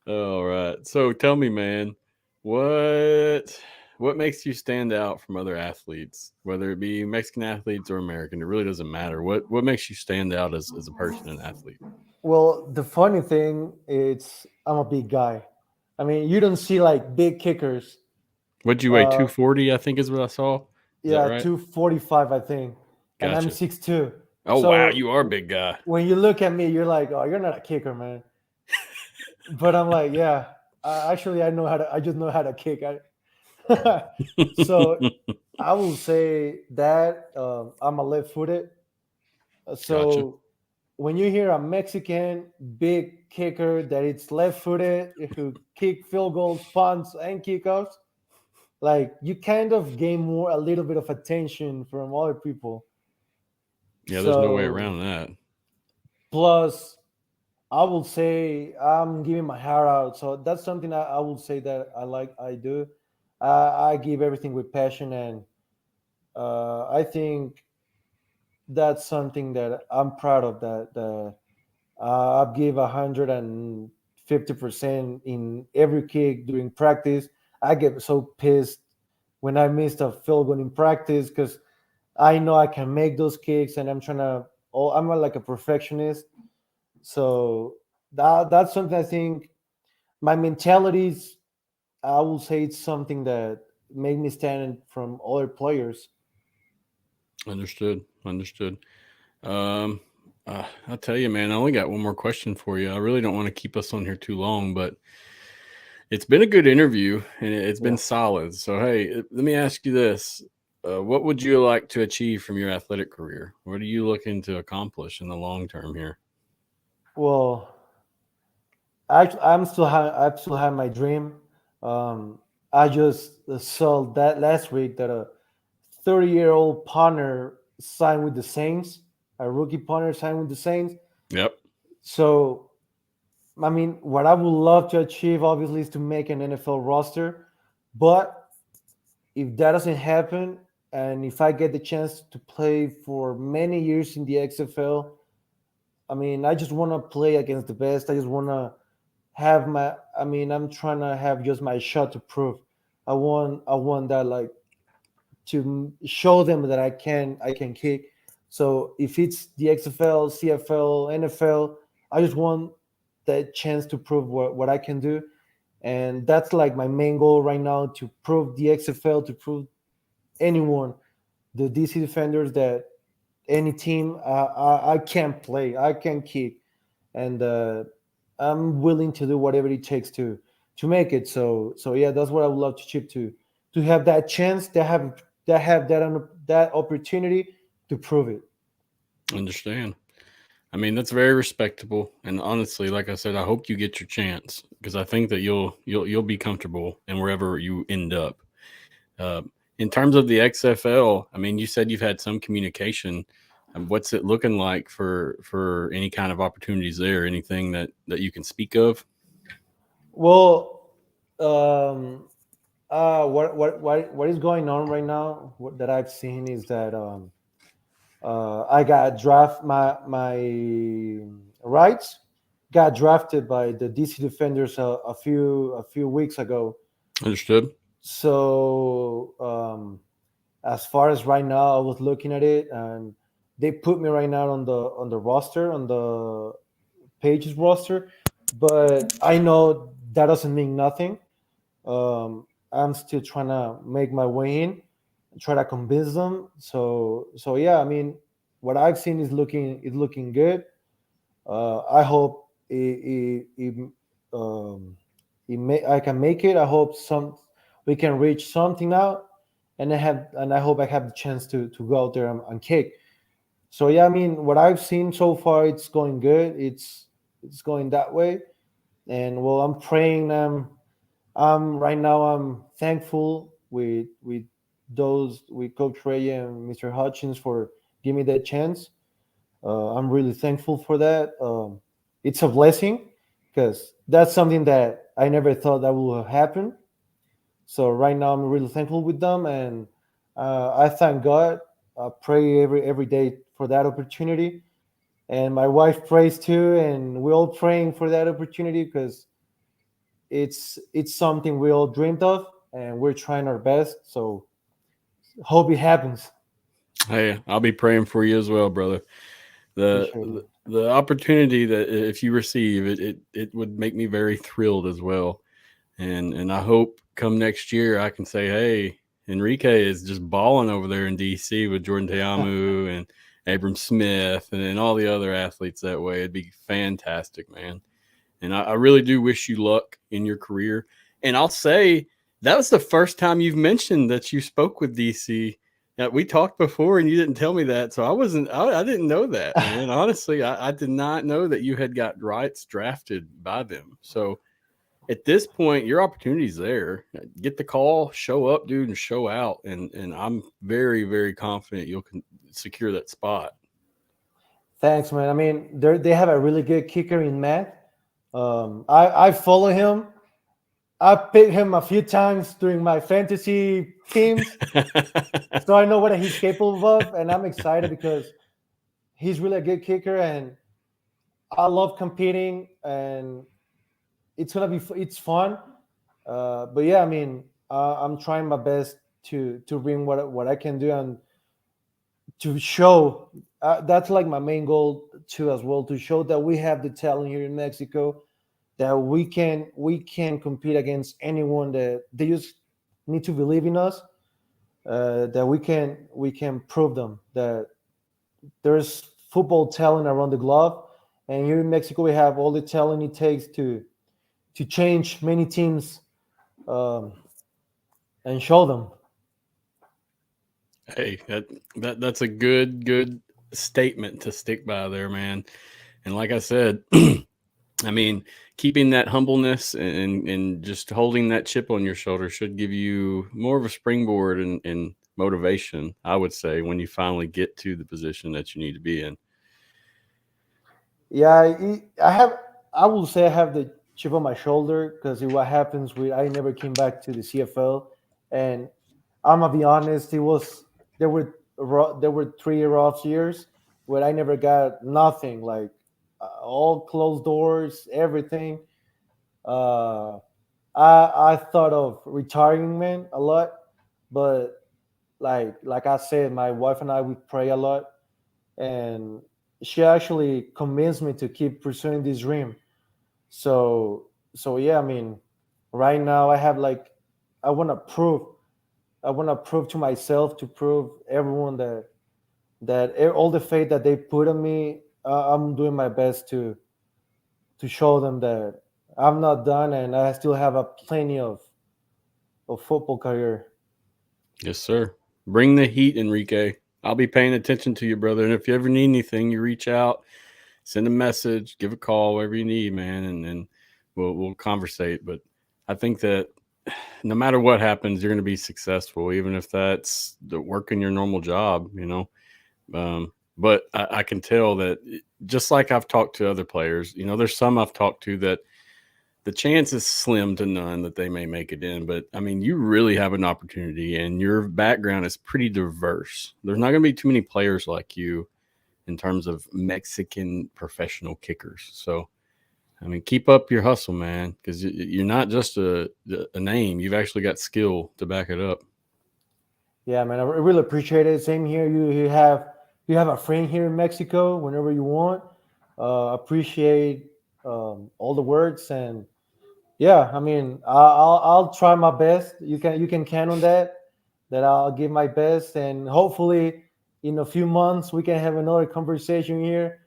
All right. So tell me, man, what what makes you stand out from other athletes, whether it be Mexican athletes or American? It really doesn't matter. What makes you stand out as a person and athlete? Well, the funny thing is, I'm a big guy. I mean, you don't see like big kickers. What'd you weigh? 240, I think is what I saw. Is that Yeah, right? 245, I think. And I'm Gotcha. 6'2". Oh, So wow. You are a big guy. when you look at me, you're like, oh, you're not a kicker, man. But I'm like, yeah. Actually, I just know how to kick. So I will say that I'm a left-footed. So Gotcha. when you hear a Mexican big kicker that it's left-footed who kick field goals, punts, and kickoffs, like you kind of gain a little bit of attention from other people. Yeah, there's no way So around that. plus, I will say I'm giving my heart out. So that's something I will say that I do. I give everything with passion, and I think that's something that I'm proud of. That I give 150% in every kick during practice. I get so pissed when I missed a field goal in practice because I know I can make those kicks, and I'm trying to. Oh, I'm like a perfectionist, so that's something I think my mentality is. I will say it's something that made me stand from other players. Understood. Um, I'll tell you, man, I only got one more question for you. I really don't want to keep us on here too long, but it's been a good interview and it's been Yeah. solid. So, hey, let me ask you this. What would you like to achieve from your athletic career? What are you looking to accomplish in the long term here? Well, I still have my dream. Um, I just saw that last week that a 30-year-old punter signed with the Saints, a rookie punter signed with the Saints. Yep. So, I mean, what I would love to achieve, obviously, is to make an NFL roster. But if that doesn't happen, and if I get the chance to play for many years in the XFL, I mean, I just want to play against the best. I just want to have my. I mean, I'm trying to have just my shot to prove. I want that like to show them that I can kick. So if it's the XFL, CFL, NFL, I just want that chance to prove what I can do. And that's like my main goal right now, to prove the XFL, to prove anyone, the DC Defenders, that any team I can play, I can kick, and I'm willing to do whatever it takes to make it. So yeah, that's what I would love to chip to have that chance, to have that opportunity to prove it. Understand. I mean, that's very respectable. And honestly, like I said, I hope you get your chance because I think that you'll be comfortable in wherever you end up. Uh, in terms of the XFL, I mean, you said you've had some communication. What's it looking like for any kind of opportunities there? Anything that you can speak of? Well, um, what is going on right now? What that I've seen is that I got my rights got drafted by the DC Defenders a few weeks ago. Understood. So as far as right now, I was looking at it, and they put me right now on the roster, on the pages roster, but I know that doesn't mean nothing. I'm still trying to make my way in, try to convince them. So yeah, I mean, what I've seen is looking good. I hope I can make it. I hope we can reach something out, and I hope I have the chance to go out there and kick. So yeah, I mean, what I've seen so far, it's going good. It's going that way, and well, I'm praying. Right now I'm thankful with those with Coach Ray and Mr. Hutchins for giving me that chance. I'm really thankful for that. It's a blessing because that's something that I never thought that would happen. So right now I'm really thankful with them, and I thank God. I pray every day for that opportunity, and my wife prays too, and we're all praying for that opportunity because it's something we all dreamed of, and we're trying our best. So hope it happens. Hey, I'll be praying for you as well, brother. Appreciate The it. the opportunity that if you receive it would make me very thrilled as well. And I hope come next year I can say, hey, Enrique is just balling over there in DC with Jordan Teamu and Abram Smith and all the other athletes that way. It'd be fantastic, man. And I really do wish you luck in your career. And I'll say that was the first time you've mentioned that you spoke with DC. We talked before and you didn't tell me that. So I didn't know that, man. Honestly, I did not know that you had got rights drafted by them. So at this point, your opportunity's there. Get the call, show up, dude, and show out. And I'm very, very confident you'll secure that spot. Thanks, man. I mean, they have a really good kicker in Matt. I follow him. I picked him a few times during my fantasy teams, so I know what he's capable of, and I'm excited because he's really a good kicker, and I love competing, and it's fun. But yeah, I mean, I'm trying my best to bring what I can do and to show. That's like my main goal too, as well, to show that we have the talent here in Mexico, that we can compete against anyone, that they just need to believe in us, that we can prove them that there's football talent around the globe, and here in Mexico we have all the talent it takes to change many teams, and show them. Hey, that's a good statement to stick by there, man. And like I said, I mean, keeping that humbleness and just holding that chip on your shoulder should give you more of a springboard and motivation, I would say, when you finally get to the position that you need to be in. Yeah, I will say I have the chip on my shoulder because what happens with I never came back to the CFL, and I'm gonna be honest, there were 3 rough years where I never got nothing, like all closed doors, everything. Uh, I thought of retiring, man, a lot, but like I said, my wife and I, we pray a lot, and she actually convinced me to keep pursuing this dream. So yeah, I mean, right now I have like I want to prove I want to prove to myself, to prove everyone that all the faith that they put on me, I'm doing my best to show them that I'm not done and I still have a plenty of football career. Yes, sir. Bring the heat, Enrique. I'll be paying attention to you, brother. And if you ever need anything, you reach out, send a message, give a call, whatever you need, man, and then we'll conversate. But I think that no matter what happens, you're going to be successful, even if that's the working your normal job, you know. But I can tell that just like I've talked to other players, you know, there's some I've talked to that the chance is slim to none that they may make it in. But I mean, you really have an opportunity and your background is pretty diverse. There's not going to be too many players like you in terms of Mexican professional kickers. So, I mean, keep up your hustle, man, because you're not just a name. You've actually got skill to back it up. Yeah, man, I really appreciate it. Same here. You have a friend here in Mexico whenever you want. Appreciate all the words, and yeah, I mean, I'll try my best. You can count on that I'll give my best, and hopefully in a few months we can have another conversation here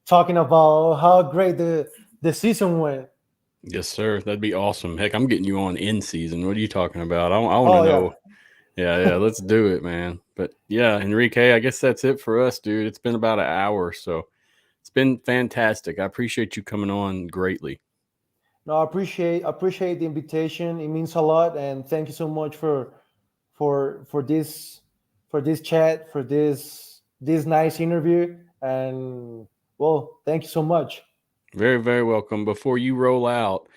talking about how great the season went. Yes, sir. That'd be awesome. Heck, I'm getting you on in season. What are you talking about? I want to know. Yeah, let's do it, man. But yeah, Enrique, I guess that's it for us, dude. It's been about an hour, so it's been fantastic. I appreciate you coming on greatly. No, I appreciate the invitation. It means a lot, and thank you so much for this chat, for this nice interview, and well, thank you so much. Very, very welcome. Before you roll out,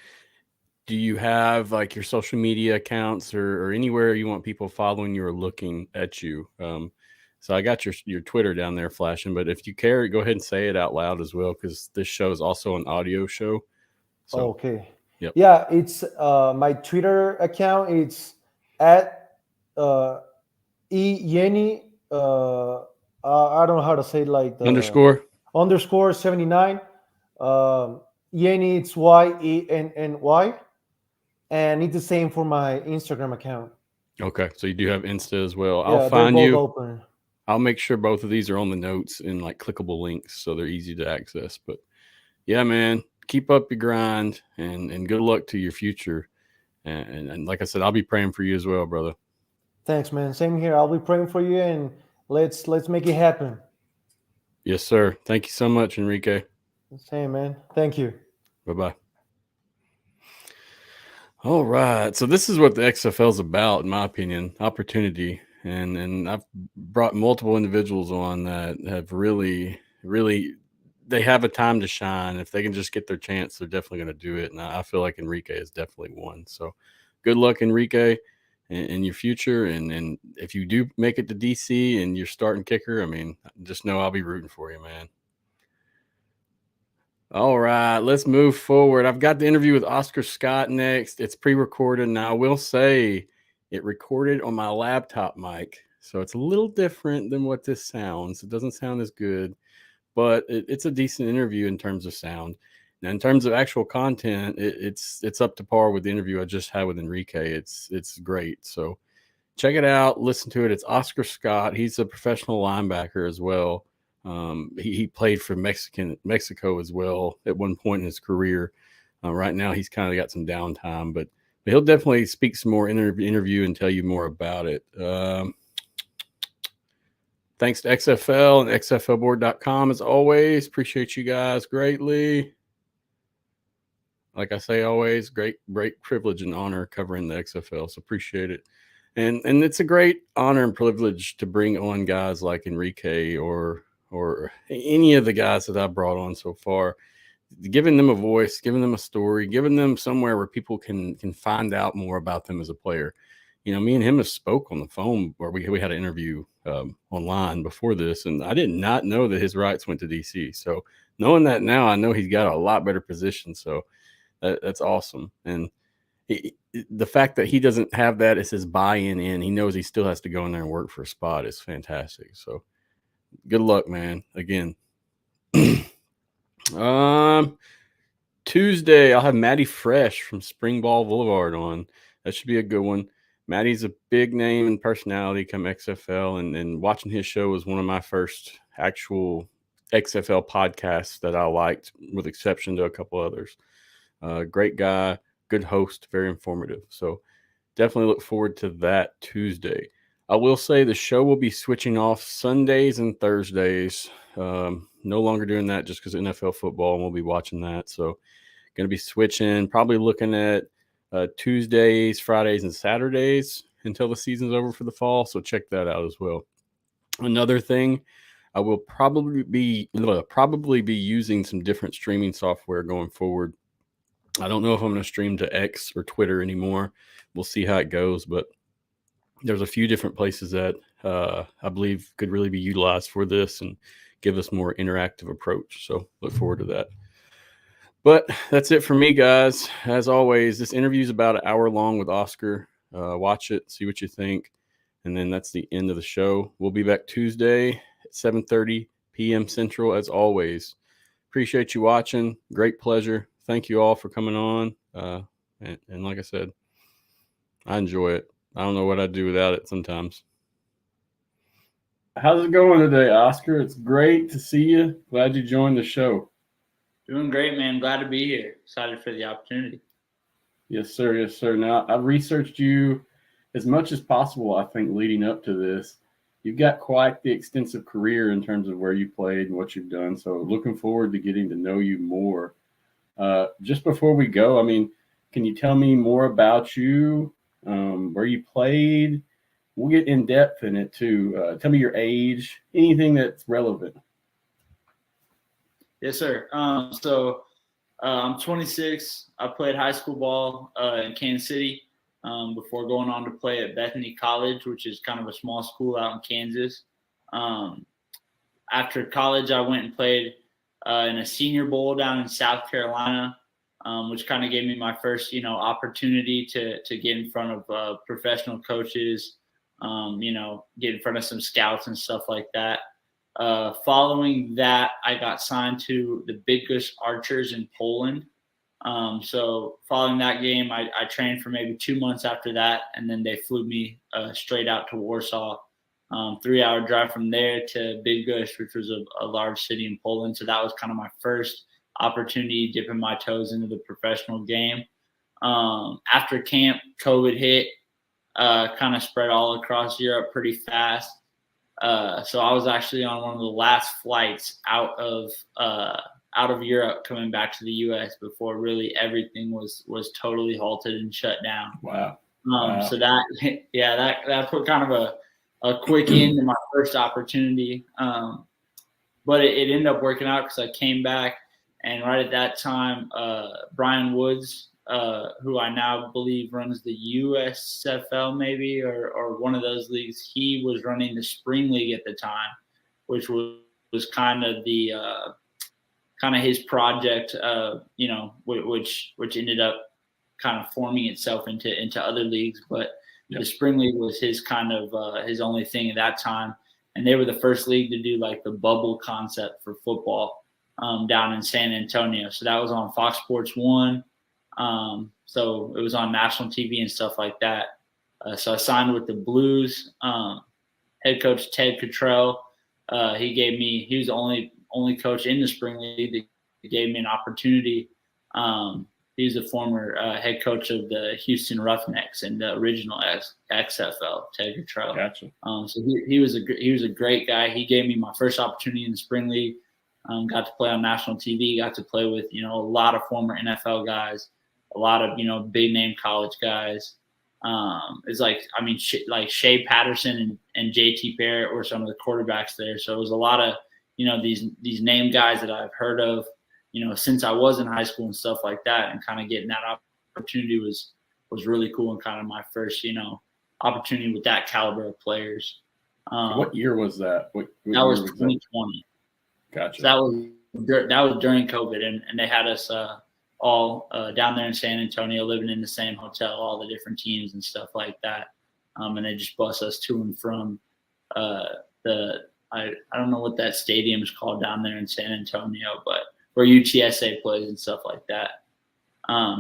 do you have like your social media accounts or anywhere you want people following you or looking at you? So I got your Twitter down there flashing, but if you care, go ahead and say it out loud as well, because this show is also an audio show. So, Okay. yep. Yeah, it's my Twitter account. It's at Yenny. I don't know how to say like the Underscore. _79. Yenny, it's Yenny. And it's the same for my Instagram account. Okay, so you do have Insta as well. I'll Yeah, they're find both you. open. I'll make sure both of these are on the notes in like clickable links so they're easy to access. But yeah, man, keep up your grind and good luck to your future. And like I said, I'll be praying for you as well, brother. Thanks, man. Same here. I'll be praying for you, and let's make it happen. Yes, sir. Thank you so much, Enrique. Same, man. Thank you. Bye-bye. All right. So this is what the XFL is about, in my opinion, opportunity. And I've brought multiple individuals on that have really they have a time to shine. If they can just get their chance, they're definitely going to do it. And I feel like Enrique is definitely one. So good luck, Enrique, in your future. And if you do make it to DC and you're starting kicker, I mean, just know I'll be rooting for you, man. All right, let's move forward. I've got the interview with Oscar Scott next. It's pre-recorded. Now, I will say it recorded on my laptop mic, so it's a little different than what this sounds. It doesn't sound as good, but it's a decent interview in terms of sound. Now, in terms of actual content, it's up to par with the interview I just had with Enrique. It's great. So check it out. Listen to it. It's Oscar Scott. He's a professional linebacker as well. He played for Mexico as well at one point in his career. Right now, he's kind of got some downtime, but he'll definitely speak some more interview and tell you more about it. Thanks to XFL and XFLboard.com as always. Appreciate you guys greatly. Like I say always, great privilege and honor covering the XFL, so appreciate it. And it's a great honor and privilege to bring on guys like Enrique or any of the guys that I've brought on so far, giving them a voice, giving them a story, giving them somewhere where people can find out more about them as a player. You know, me and him have spoke on the phone, or we had an interview online before this, and I did not know that his rights went to DC. So knowing that now, I know he's got a lot better position. So that's awesome. And the fact that he doesn't have that as his buy-in in, he knows he still has to go in there and work for a spot is fantastic. So good luck, man. Again. Tuesday, I'll have Matty Fresh from Spring Ball Boulevard on. That should be a good one. Matty's a big name and personality come XFL, and watching his show was one of my first actual XFL podcasts that I liked, with exception to a couple others. Great guy, good host, very informative. So definitely look forward to that Tuesday. I will say the show will be switching off Sundays and Thursdays. No longer doing that just because NFL football, and we'll be watching that. So going to be switching, probably looking at Tuesdays, Fridays, and Saturdays until the season's over for the fall. So check that out as well. Another thing, I will probably be using some different streaming software going forward. I don't know if I'm going to stream to X or Twitter anymore. We'll see how it goes, but there's a few different places that I believe could really be utilized for this and give us more interactive approach. So look forward to that. But that's it for me, guys. As always, this interview is about an hour long with Oscar. Watch it, see what you think. And then that's the end of the show. We'll be back Tuesday at 7:30 p.m. Central, as always. Appreciate you watching. Great pleasure. Thank you all for coming on. And like I said, I enjoy it. I don't know what I'd do without it sometimes. How's it going today, Oscar? It's great to see you. Glad you joined the show. Doing great, man. Glad to be here. Excited for the opportunity. Yes, sir. Yes, sir. Now, I've researched you as much as possible, I think, leading up to this. You've got quite the extensive career in terms of where you played and what you've done. So looking forward to getting to know you more. Just before we go, I mean, can you tell me more about you, where you played? We'll get in depth in it too. Tell me your age, anything that's relevant. Yes, sir. I'm 26. I played high school ball in Kansas City before going on to play at Bethany College, which is kind of a small school out in Kansas. After college, I went and played in a Senior Bowl down in South Carolina, which kind of gave me my first, opportunity to get in front of professional coaches, get in front of some scouts and stuff like that. Following that, I got signed to the Bydgoszcz Archers in Poland. So following that game, I trained for maybe 2 months after that, and then they flew me straight out to Warsaw. 3-hour drive from there to Bydgoszcz, which was a large city in Poland. So that was kind of my first opportunity dipping my toes into the professional game. After camp, COVID hit, kind of spread all across Europe pretty fast. So I was actually on one of the last flights out of Europe coming back to the U.S. before really everything was totally halted and shut down. Wow. So that put kind of a quick end to my first opportunity. But it ended up working out because I came back, and right at that time, Brian Woods, who I now believe runs the USFL maybe or one of those leagues, he was running the spring league at the time, which was kind of the kind of his project, which ended up kind of forming itself into other leagues. But the spring league was his kind of his only thing at that time. And they were the first league to do like the bubble concept for football down in San Antonio. So that was on Fox Sports 1. So it was on national TV and stuff like that. So I signed with the Blues. Head coach Ted Cottrell, he was the only coach in the spring league that gave me an opportunity. He's a former head coach of the Houston Roughnecks and the original XFL, Ted Cottrell. Gotcha. So he was a great guy. He gave me my first opportunity in the spring league. Got to play on national TV. Got to play with a lot of former NFL guys, a lot of big name college guys. It's like Shea Patterson and JT Barrett were some of the quarterbacks there. So it was a lot of these name guys that I've heard of since I was in high school and stuff like that, and kind of getting that opportunity was really cool, and kind of my first opportunity with that caliber of players. What year was that? What that was 2020. Gotcha. So that was during COVID, and they had us all down there in San Antonio, living in the same hotel, all the different teams and stuff like that. And they just bus us to and from I don't know what that stadium is called down there in San Antonio, but where UTSA plays and stuff like that.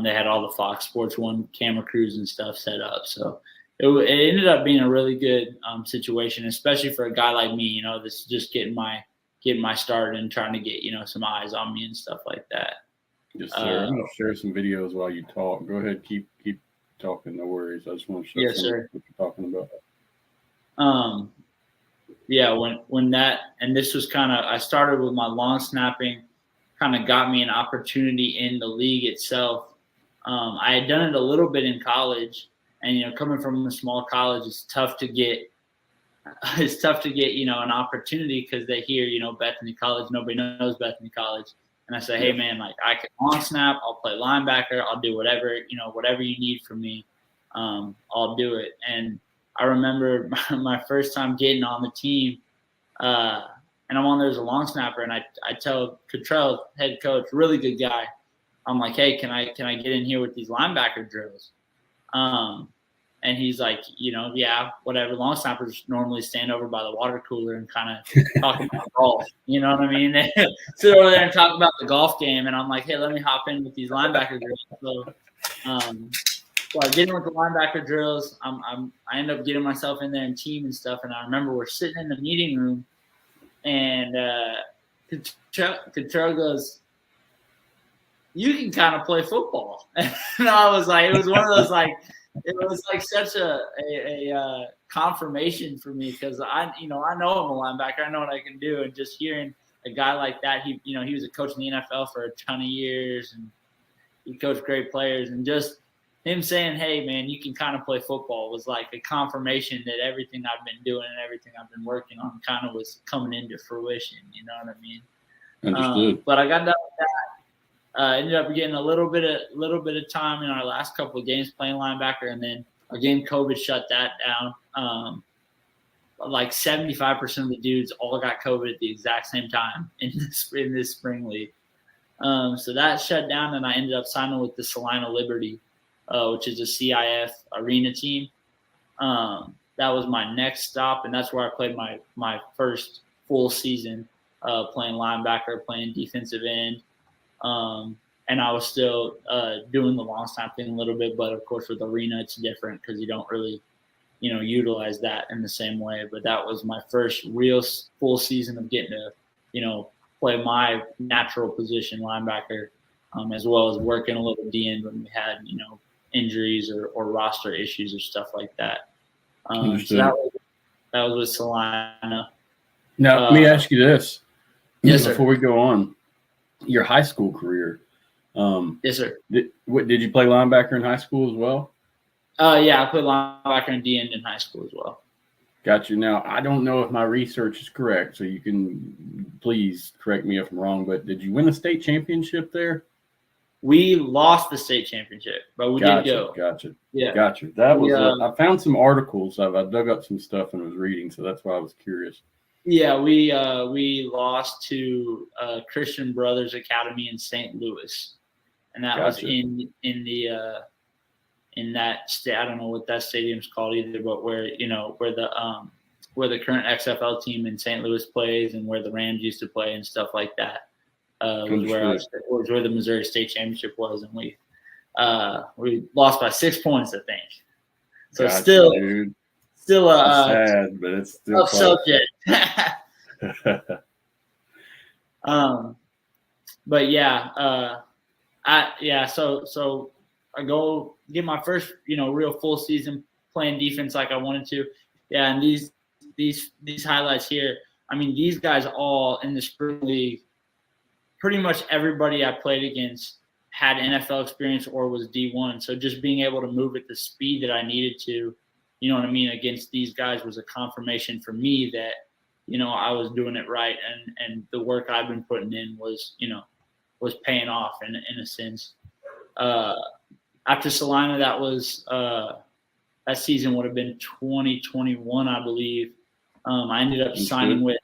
They had all the Fox Sports 1 camera crews and stuff set up. So it ended up being a really good situation, especially for a guy like me. This is just getting my start and trying to get some eyes on me and stuff like that. Yes, sir. I'm gonna share some videos while you talk. Go ahead, keep talking. No worries. I just want to show yes, sir. What you're talking about. When that, and this was I started with my long snapping, kind of got me an opportunity in the league itself. I had done it a little bit in college, and coming from a small college, it's tough to get an opportunity because they hear Bethany College. Nobody knows Bethany College. And I say, hey man, like I can long snap, I'll play linebacker, I'll do whatever you need from me, I'll do it. And I remember my first time getting on the team, and I'm on there as a long snapper, and I tell Cottrell, head coach, really good guy, I'm like, hey, can I get in here with these linebacker drills? And he's like, yeah, whatever. Long snappers normally stand over by the water cooler and kind of talk about golf. You know what I mean? They sit over there and talk about the golf game. And I'm like, hey, let me hop in with these linebacker drills. So I get in with the linebacker drills. I end up getting myself in there in team and stuff. And I remember we're sitting in the meeting room, and Cottrell goes, you can kind of play football. And I was like, it was one of those it was like such a confirmation for me, because I know I'm a linebacker. I know what I can do. And just hearing a guy like that, he was a coach in the NFL for a ton of years, and he coached great players. And just him saying, hey, man, you can kind of play football was like a confirmation that everything I've been doing and everything I've been working on kind of was coming into fruition. You know what I mean? Understood. But I got done with that. Ended up getting a little bit of time in our last couple of games playing linebacker, and then again COVID shut that down. Like 75% of the dudes all got COVID at the exact same time in this spring league. So that shut down, and I ended up signing with the Salina Liberty, which is a CIF arena team. That was my next stop, and that's where I played my first full season playing linebacker, playing defensive end. And I was still doing the long snap thing a little bit, but of course with arena it's different because you don't really, utilize that in the same way. But that was my first real full season of getting to, play my natural position, linebacker, as well as working a little D-end when we had, injuries or roster issues or stuff like that. So that was with Salina. Now, let me ask you this. Yes, sir. Before we go on, your high school career. Yes, sir. Did you play linebacker in high school as well? Yeah, I played linebacker and D-end in high school as well. Got you. Now, I don't know if my research is correct, so you can please correct me if I'm wrong, but did you win a state championship there? We lost the state championship, but we did go. Gotcha. Yeah. Gotcha. That was I found some articles. I dug up some stuff and was reading, so that's why I was curious. Yeah, we lost to Christian Brothers Academy in St. Louis, and that was in that state. I don't know what that stadium's called either, but where the current XFL team in St. Louis plays and where the Rams used to play and stuff like that was where the Missouri State Championship was, and we lost by 6 points, I think. So still sad, but it's still tough subject. But yeah, so I go get my first, real full season playing defense like I wanted to. Yeah, and these highlights here, I mean, these guys all in the spring league, pretty much everybody I played against had NFL experience or was D1. So just being able to move at the speed that I needed to, against these guys was a confirmation for me that, I was doing it right. And the work I've been putting in was paying off in a sense. After Salina, that season would have been 2021, I believe. I ended up signing with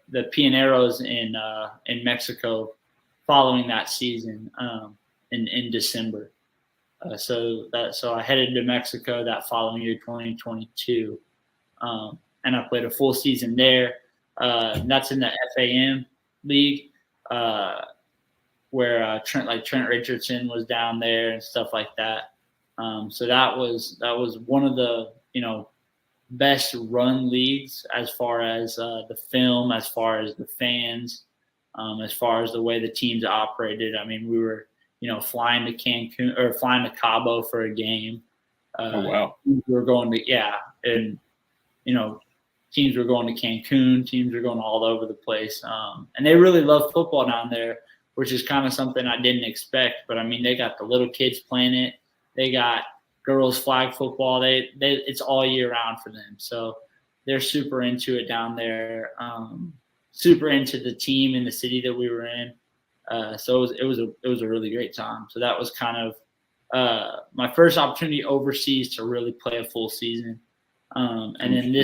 the Pioneros in Mexico following that season in December. So I headed to Mexico that following year, 2022, and I played a full season there. That's in the FAM league, where Trent Richardson was down there and stuff like that. So that was one of the best run leagues as far as the film, as far as the fans, as far as the way the teams operated. I mean, we were flying to Cancun or flying to Cabo for a game. Oh wow! We were going to and teams were going to Cancun. Teams were going all over the place, and they really love football down there, which is kind of something I didn't expect. But I mean, they got the little kids playing it. They got girls flag football. It's all year round for them. So they're super into it down there. Super into the team in the city that we were in. So it was a really great time. So that was kind of my first opportunity overseas to really play a full season. And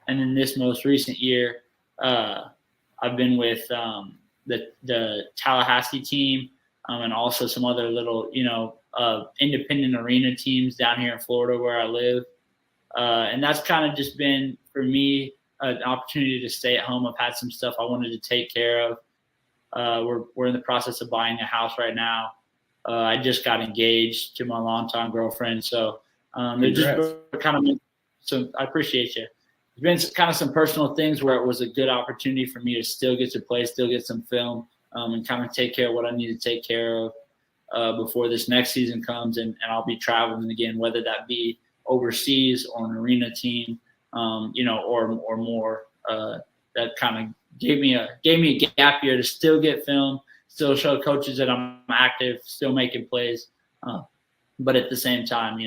then this most recent year, I've been with the Tallahassee team, and also some other little, independent arena teams down here in Florida where I live. And that's kind of just been, for me, an opportunity to stay at home. I've had some stuff I wanted to take care of. We're in the process of buying a house right now. I just got engaged to my longtime girlfriend. So it just kind of, so I appreciate you. There's been kind of some personal things where it was a good opportunity for me to still get to play, still get some film, and kind of take care of what I need to take care of before this next season comes, and I'll be traveling again, whether that be overseas or an arena team, or more. That kind of gave me a gap year to still get film, still show coaches that I'm active, still making plays, but at the same time,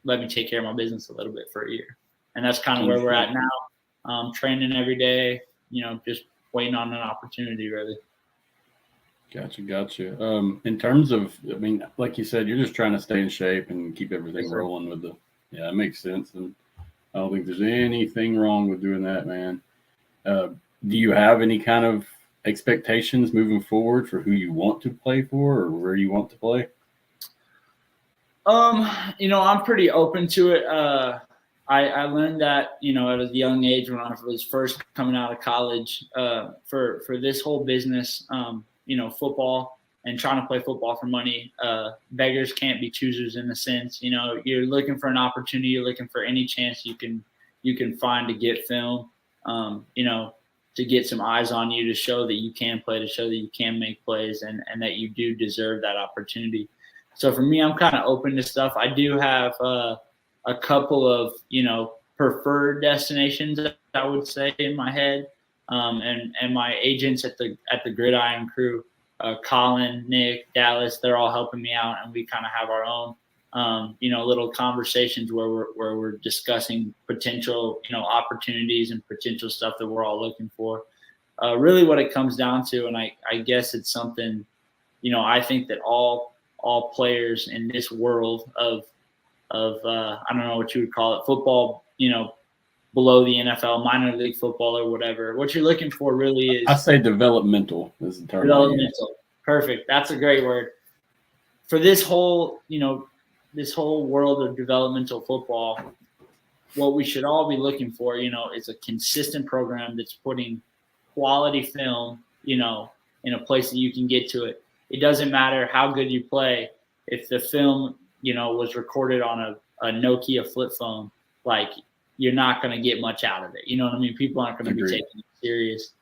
let me take care of my business a little bit for a year. And that's kind of where we're at now. Training every day, just waiting on an opportunity, really. Gotcha. In terms of, I mean, like you said, you're just trying to stay in shape and keep everything rolling with it makes sense. And I don't think there's anything wrong with doing that, man. Do you have any kind of expectations moving forward for who you want to play for or where you want to play? I'm pretty open to it. I learned that, at a young age when I was first coming out of college, for this whole business, football and trying to play football for money, beggars can't be choosers in a sense. You're looking for an opportunity, you're looking for any chance you can find to get film, to get some eyes on you, to show that you can play, to show that you can make plays, and that you do deserve that opportunity. So for me, I'm kind of open to stuff. I do have a couple of, preferred destinations, I would say, in my head. And my agents at the Gridiron Crew, Colin, Nick, Dallas, they're all helping me out, and we kind of have our own, little conversations where we're discussing potential, opportunities and potential stuff that we're all looking for. Really what it comes down to, and I guess it's something, I think that all players in this world of I don't know what you would call it, football, below the NFL, minor league football or whatever. What you're looking for really is, I say developmental is the term. Developmental. Perfect. That's a great word. For this whole world of developmental football, what we should all be looking for, is a consistent program that's putting quality film, in a place that you can get to it. It doesn't matter how good you play. If the film, was recorded on a Nokia flip phone, like, you're not going to get much out of it. You know what I mean? People aren't going to be taking it serious.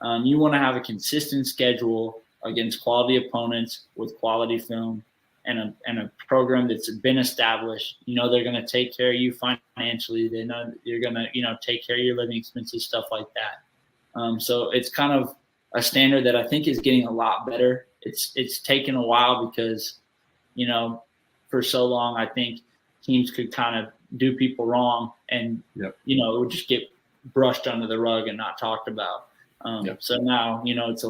You want to have a consistent schedule against quality opponents with quality film, and a program that's been established. They're going to take care of you financially. They know you're going to, take care of your living expenses, stuff like that. So it's kind of a standard that I think is getting a lot better. It's taken a while because, for so long, I think teams could kind of do people wrong, and it would just get brushed under the rug and not talked about. So now, it's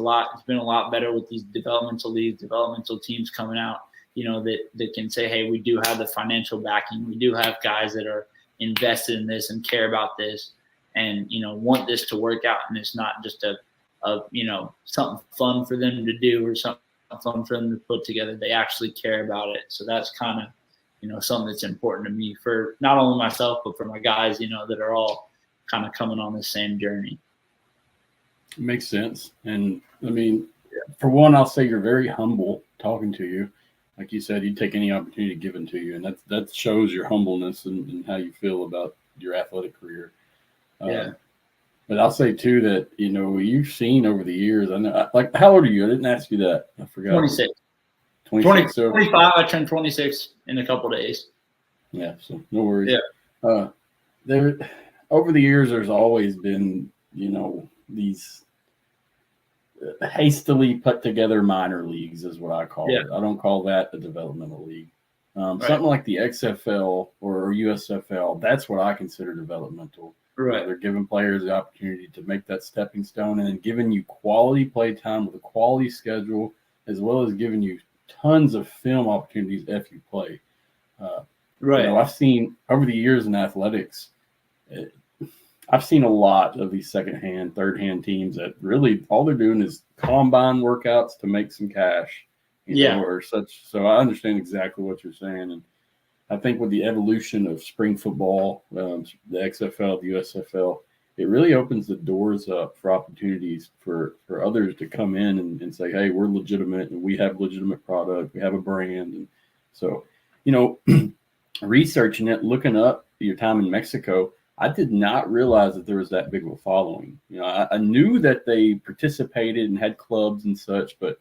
been a lot better with these developmental leagues, developmental teams coming out, that can say, hey, we do have the financial backing. We do have guys that are invested in this and care about this, and, want this to work out. And it's not just a something fun for them to do or something fun for them to put together. They actually care about it. So that's kind of, something that's important to me, for not only myself, but for my guys, that are all kind of coming on the same journey. It makes sense. And I mean, for one, I'll say you're very humble talking to you. Like you said, you take any opportunity given to you, and that shows your humbleness and how you feel about your athletic career. But I'll say too that, you've seen over the years, I know, like, how old are you? I didn't ask you that. I forgot. 26. 25. I turned 26 in a couple of days. Yeah, so no worries. Yeah. There, over the years, there's always been, these hastily put together minor leagues is what I call it. I don't call that a developmental league. Something like the XFL or USFL, that's what I consider developmental. Right. They're giving players the opportunity to make that stepping stone, and then giving you quality play time with a quality schedule, as well as giving you tons of film opportunities if you play. Right. I've seen over the years in athletics, I've seen a lot of these second-hand, third-hand teams that really all they're doing is combine workouts to make some cash, or such. So I understand exactly what you're saying, and I think with the evolution of spring football, the XFL, the USFL, it really opens the doors up for opportunities for others to come in and say, hey, we're legitimate and we have legitimate product, we have a brand. And so, researching it, looking up your time in Mexico, I did not realize that there was that big of a following. I knew that they participated and had clubs and such, but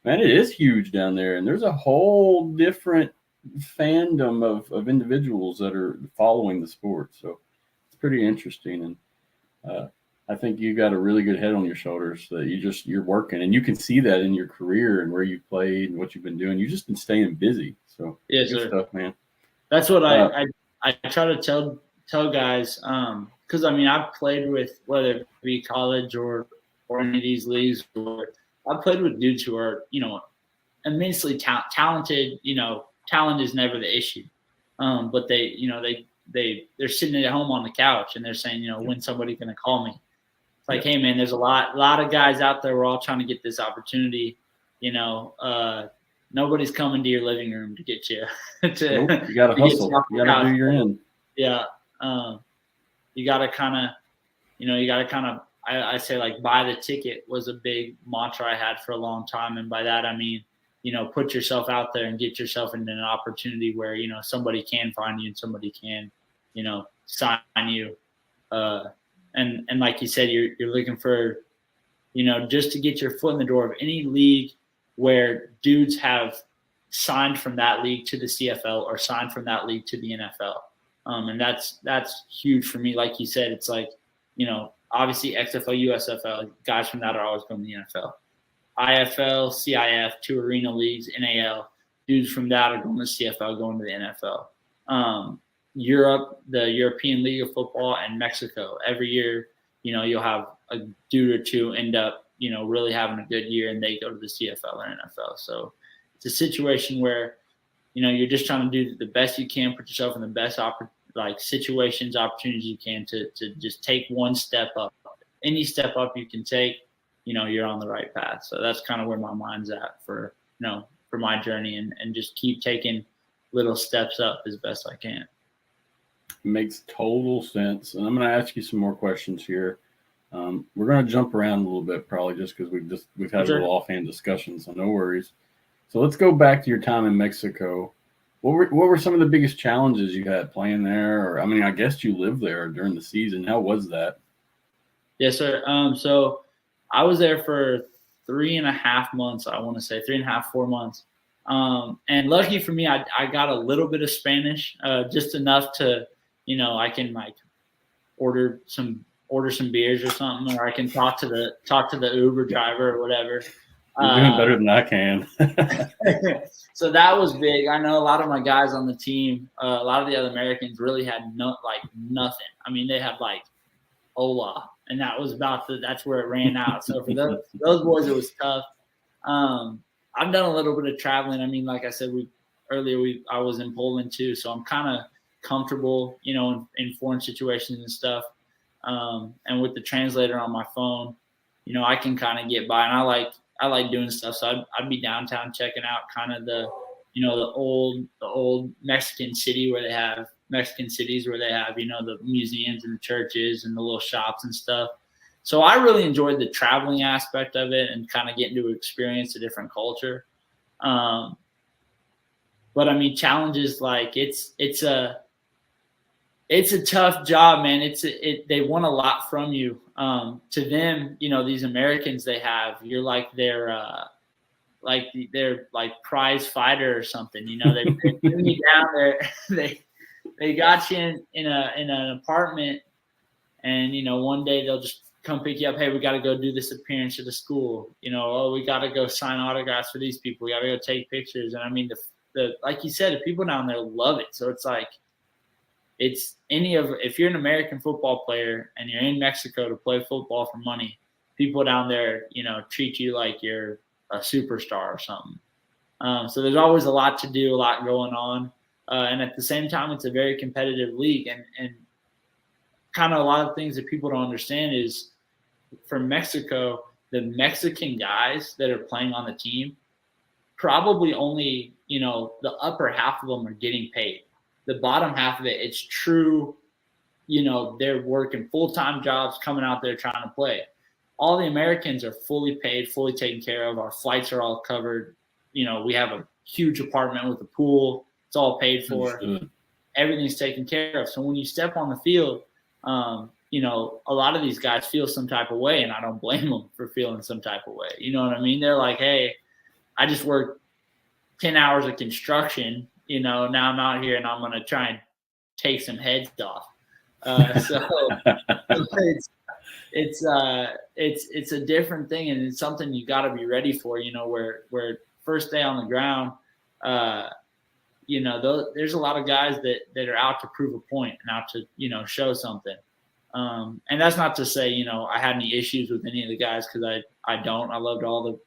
man, it is huge down there. And there's a whole different fandom of individuals that are following the sport. So it's pretty interesting. And I think you got a really good head on your shoulders that you're working, and you can see that in your career and where you've played and what you've been doing. You've just been staying busy. So good stuff, man. That's what I try to tell guys. Cause I mean, I've played with, whether it be college or any of these leagues, or I've played with dudes who are, immensely talented. Talent is never the issue. But they're sitting at home on the couch and they're saying, when's somebody going to call me? It's like, hey man, there's a lot of guys out there. We're all trying to get this opportunity. Nobody's coming to your living room to get you. You got to hustle. You got to do your end. Yeah. You got to kind of, I say like buy the ticket was a big mantra I had for a long time. And by that, I mean, put yourself out there and get yourself into an opportunity where, somebody can find you and somebody can, sign you. And like you said, you're looking for, just to get your foot in the door of any league where dudes have signed from that league to the CFL or signed from that league to the NFL. And that's huge for me. Like you said, it's like, obviously XFL, USFL, guys from that are always going to the NFL. IFL, CIF, 2 arena leagues, NAL, dudes from that are going to CFL, going to the NFL. Europe, the European League of Football, and Mexico. Every year, you'll have a dude or two end up, really having a good year, and they go to the CFL or NFL. So it's a situation where, you're just trying to do the best you can, put yourself in the best situations, opportunities you can to just take one step up. Any step up you can take, you're on the right path. So that's kind of where my mind's at for my journey, and just keep taking little steps up as best I can. Makes total sense. And I'm going to ask you some more questions here. We're going to jump around a little bit, probably just because we've had a little offhand discussion, so no worries. So let's go back to your time in Mexico. What were some of the biggest challenges you had playing there? Or, I mean, I guess you lived there during the season. How was that? Yes, sir. So I was there for 3.5 months. I want to say 3.5, 4 months. And lucky for me, I got a little bit of Spanish, just enough to, I can like order some beers or something, or I can talk to the Uber driver or whatever. You're doing better than I can. So that was big. I know a lot of my guys on the team, a lot of the other Americans really had nothing. I mean, they had like hola, and that was that's where it ran out. So for those boys, it was tough. I've done a little bit of traveling. I mean, like I said, I was in Poland too, so I'm kind of comfortable, in foreign situations and stuff. And with the translator on my phone, I can kind of get by, and I like doing stuff. So I'd be downtown checking out kind of the old Mexican cities where they have, the museums and the churches and the little shops and stuff. So I really enjoyed the traveling aspect of it and kind of getting to experience a different culture. But I mean, challenges, like it's a tough job, man. They want a lot from you. To them, these Americans they have, you're like they're like prize fighter or something. They bring you down there. They got you in an apartment, and one day they'll just come pick you up. Hey, we got to go do this appearance at the school. We got to go sign autographs for these people. We got to go take pictures. And I mean, the like you said, the people down there love it. So it's like, if you're an American football player and you're in Mexico to play football for money, people down there, treat you like you're a superstar or something. So there's always a lot to do, a lot going on. And at the same time, it's a very competitive league. And kind of a lot of things that people don't understand is for Mexico, the Mexican guys that are playing on the team, probably only, the upper half of them are getting paid. The bottom half of it, it's true, they're working full-time jobs, coming out there trying to play. All the Americans are fully paid, fully taken care of. Our flights are all covered. We have a huge apartment with a pool. It's all paid for. Everything's taken care of. So when you step on the field, a lot of these guys feel some type of way, and I don't blame them for feeling some type of way. You know what I mean? They're like, hey, I just worked 10 hours of construction. Now I'm out here and I'm going to try and take some heads off. So it's a different thing, and it's something you got to be ready for. Where first day on the ground, there's a lot of guys that are out to prove a point and out to show something. And that's not to say I had any issues with any of the guys, because I don't. I loved all the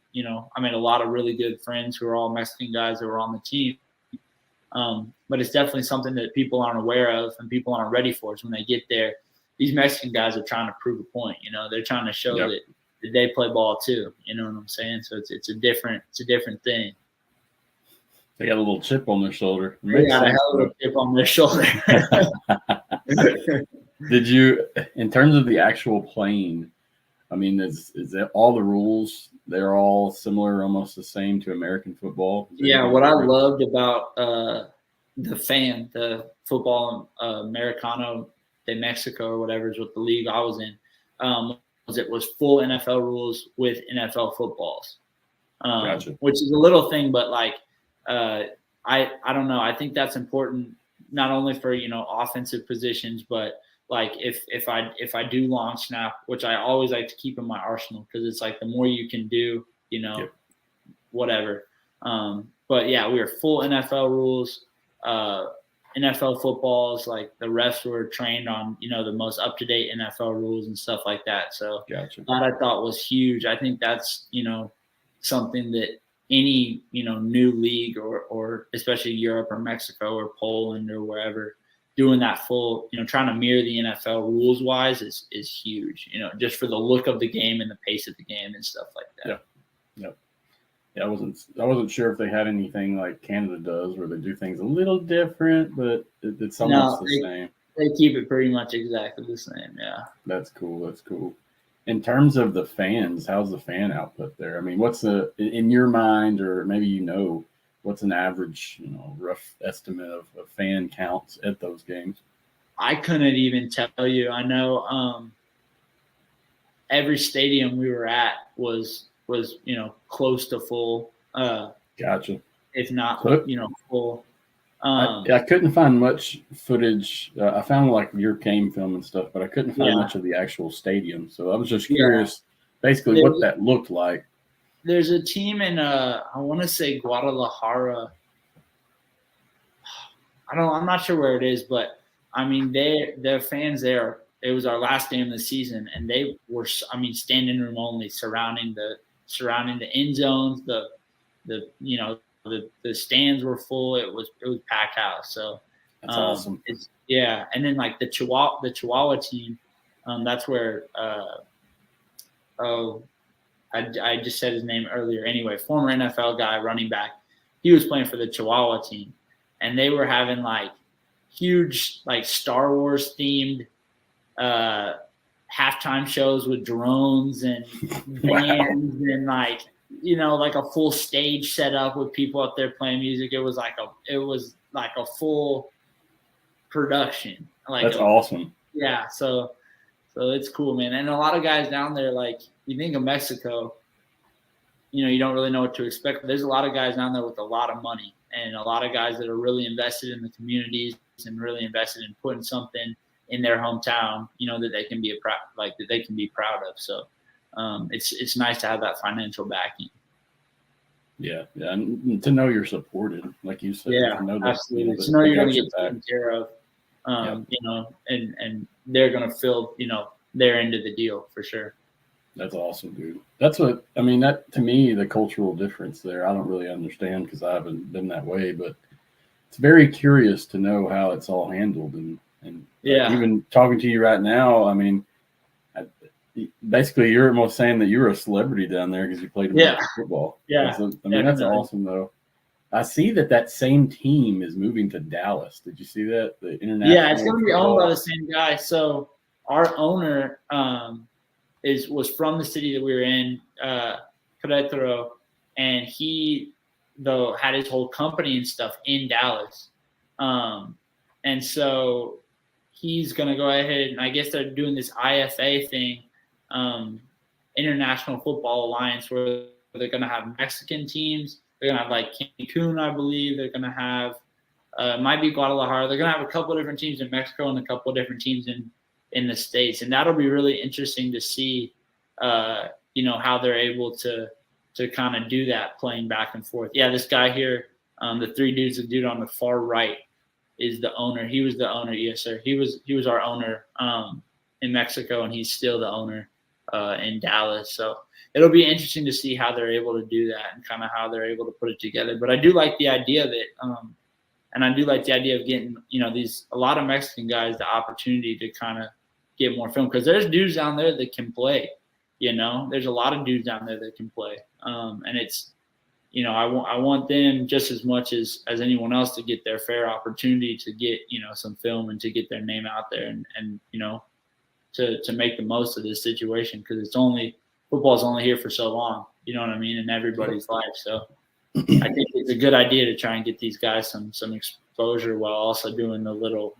I made a lot of really good friends who are all Mexican guys that were on the team. But it's definitely something that people aren't aware of and people aren't ready for. Is when they get there, these Mexican guys are trying to prove a point. They're trying to show that they play ball too. You know what I'm saying? So it's a different thing. They got a little chip on their shoulder. They got a hell of a chip on their shoulder. Did you, in terms of the actual playing, I mean, is it all the rules? They're all similar, almost the same to American football? Yeah, what I loved about the Football Americano de Mexico or whatever is what the league I was in, was it was full NFL rules with NFL footballs. Gotcha. Which is a little thing, but like I don't know. I think that's important not only for offensive positions, but like if I do long snap, which I always like to keep in my arsenal because it's like the more you can do, Yep. whatever. But yeah, we were full NFL rules, NFL footballs. Like the refs were trained on the most up to date NFL rules and stuff like that. So Gotcha. that I thought was huge. I think that's something that any new league or especially Europe or Mexico or Poland or wherever doing that full trying to mirror the NFL rules wise is huge, just for the look of the game and the pace of the game and stuff like that. Yeah, I wasn't sure if they had anything like Canada does where they do things a little different, but it's almost the same. They keep it pretty much exactly the same. Yeah, that's cool. In terms of the fans, how's the fan output there? I mean, what's in your mind, or maybe what's an average, rough estimate of fan counts at those games? I couldn't even tell you. I know every stadium we were at was close to full. Gotcha. If not, full. I couldn't find much footage. I found like your game film and stuff, but I couldn't find much of the actual stadium. So I was just curious, basically, what that looked like. There's a team in I want to say Guadalajara. I'm not sure where it is, but I mean their fans there. It was our last game of the season, and they were standing room only, surrounding the end zones. The stands were full. It was packed house. So that's awesome. And then like the Chihuahua team, that's where I just said his name earlier. Anyway, former NFL guy, running back, he was playing for the Chihuahua team, and they were having like huge like Star Wars themed halftime shows with drones and bands and like a full stage set up with people up there playing music. It was like a full production. That's awesome. Yeah, so it's cool, man. And a lot of guys down there, like you think of Mexico, you don't really know what to expect. But there's a lot of guys down there with a lot of money and a lot of guys that are really invested in the communities and really invested in putting something in their hometown, that they can be proud of. So it's nice to have that financial backing. Yeah, and to know you're supported, like you said. Yeah, absolutely. To know you're going to get taken care of, and they're going to fill, their end of the deal for sure. That's awesome, dude. That's that to me, the cultural difference there, I don't really understand because I haven't been that way, but it's very curious to know how it's all handled. And even talking to you right now, I mean, basically you're almost saying that you're a celebrity down there because you played American football. Yeah. That's awesome though. I see that same team is moving to Dallas. Did you see that? The international. Yeah, it's going to be owned by the same guy. So our owner was from the city that we were in, Querétaro, and he had his whole company and stuff in Dallas. And so he's going to go ahead, and I guess they're doing this IFA thing, International Football Alliance, where they're going to have Mexican teams. They're going to have like Cancun, I believe. They're going to have might be Guadalajara. They're going to have a couple of different teams in Mexico and a couple of different teams in the States. And that'll be really interesting to see, how they're able to kind of do that, playing back and forth. Yeah, this guy here, the the dude on the far right is the owner. He was the owner. Yes, sir. He was our owner in Mexico, and he's still the owner in Dallas. So it'll be interesting to see how they're able to do that and kind of how they're able to put it together. But I do like the idea that, and I do like the idea of getting, a lot of Mexican guys the opportunity to kind of get more film, because there's dudes down there that can play. There's a lot of dudes down there that can play, and it's, I want them just as much as anyone else to get their fair opportunity to get, some film and to get their name out there and to make the most of this situation, because football's only here for so long, you know what I mean, in everybody's life. So I think it's a good idea to try and get these guys some exposure while also doing the little,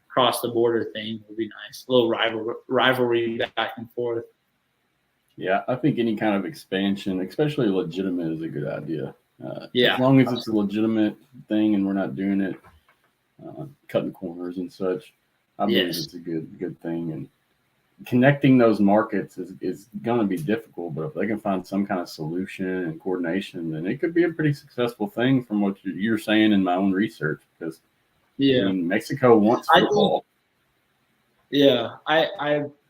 cross the border thing would be nice. A little rivalry back and forth. Yeah, I think any kind of expansion, especially legitimate, is a good idea. Yeah, as long as it's a legitimate thing and we're not doing it cutting corners and such, I believe it's a good thing. And connecting those markets is going to be difficult, but if they can find some kind of solution and coordination, then it could be a pretty successful thing from what you're saying in my own research. Because Mexico wants football.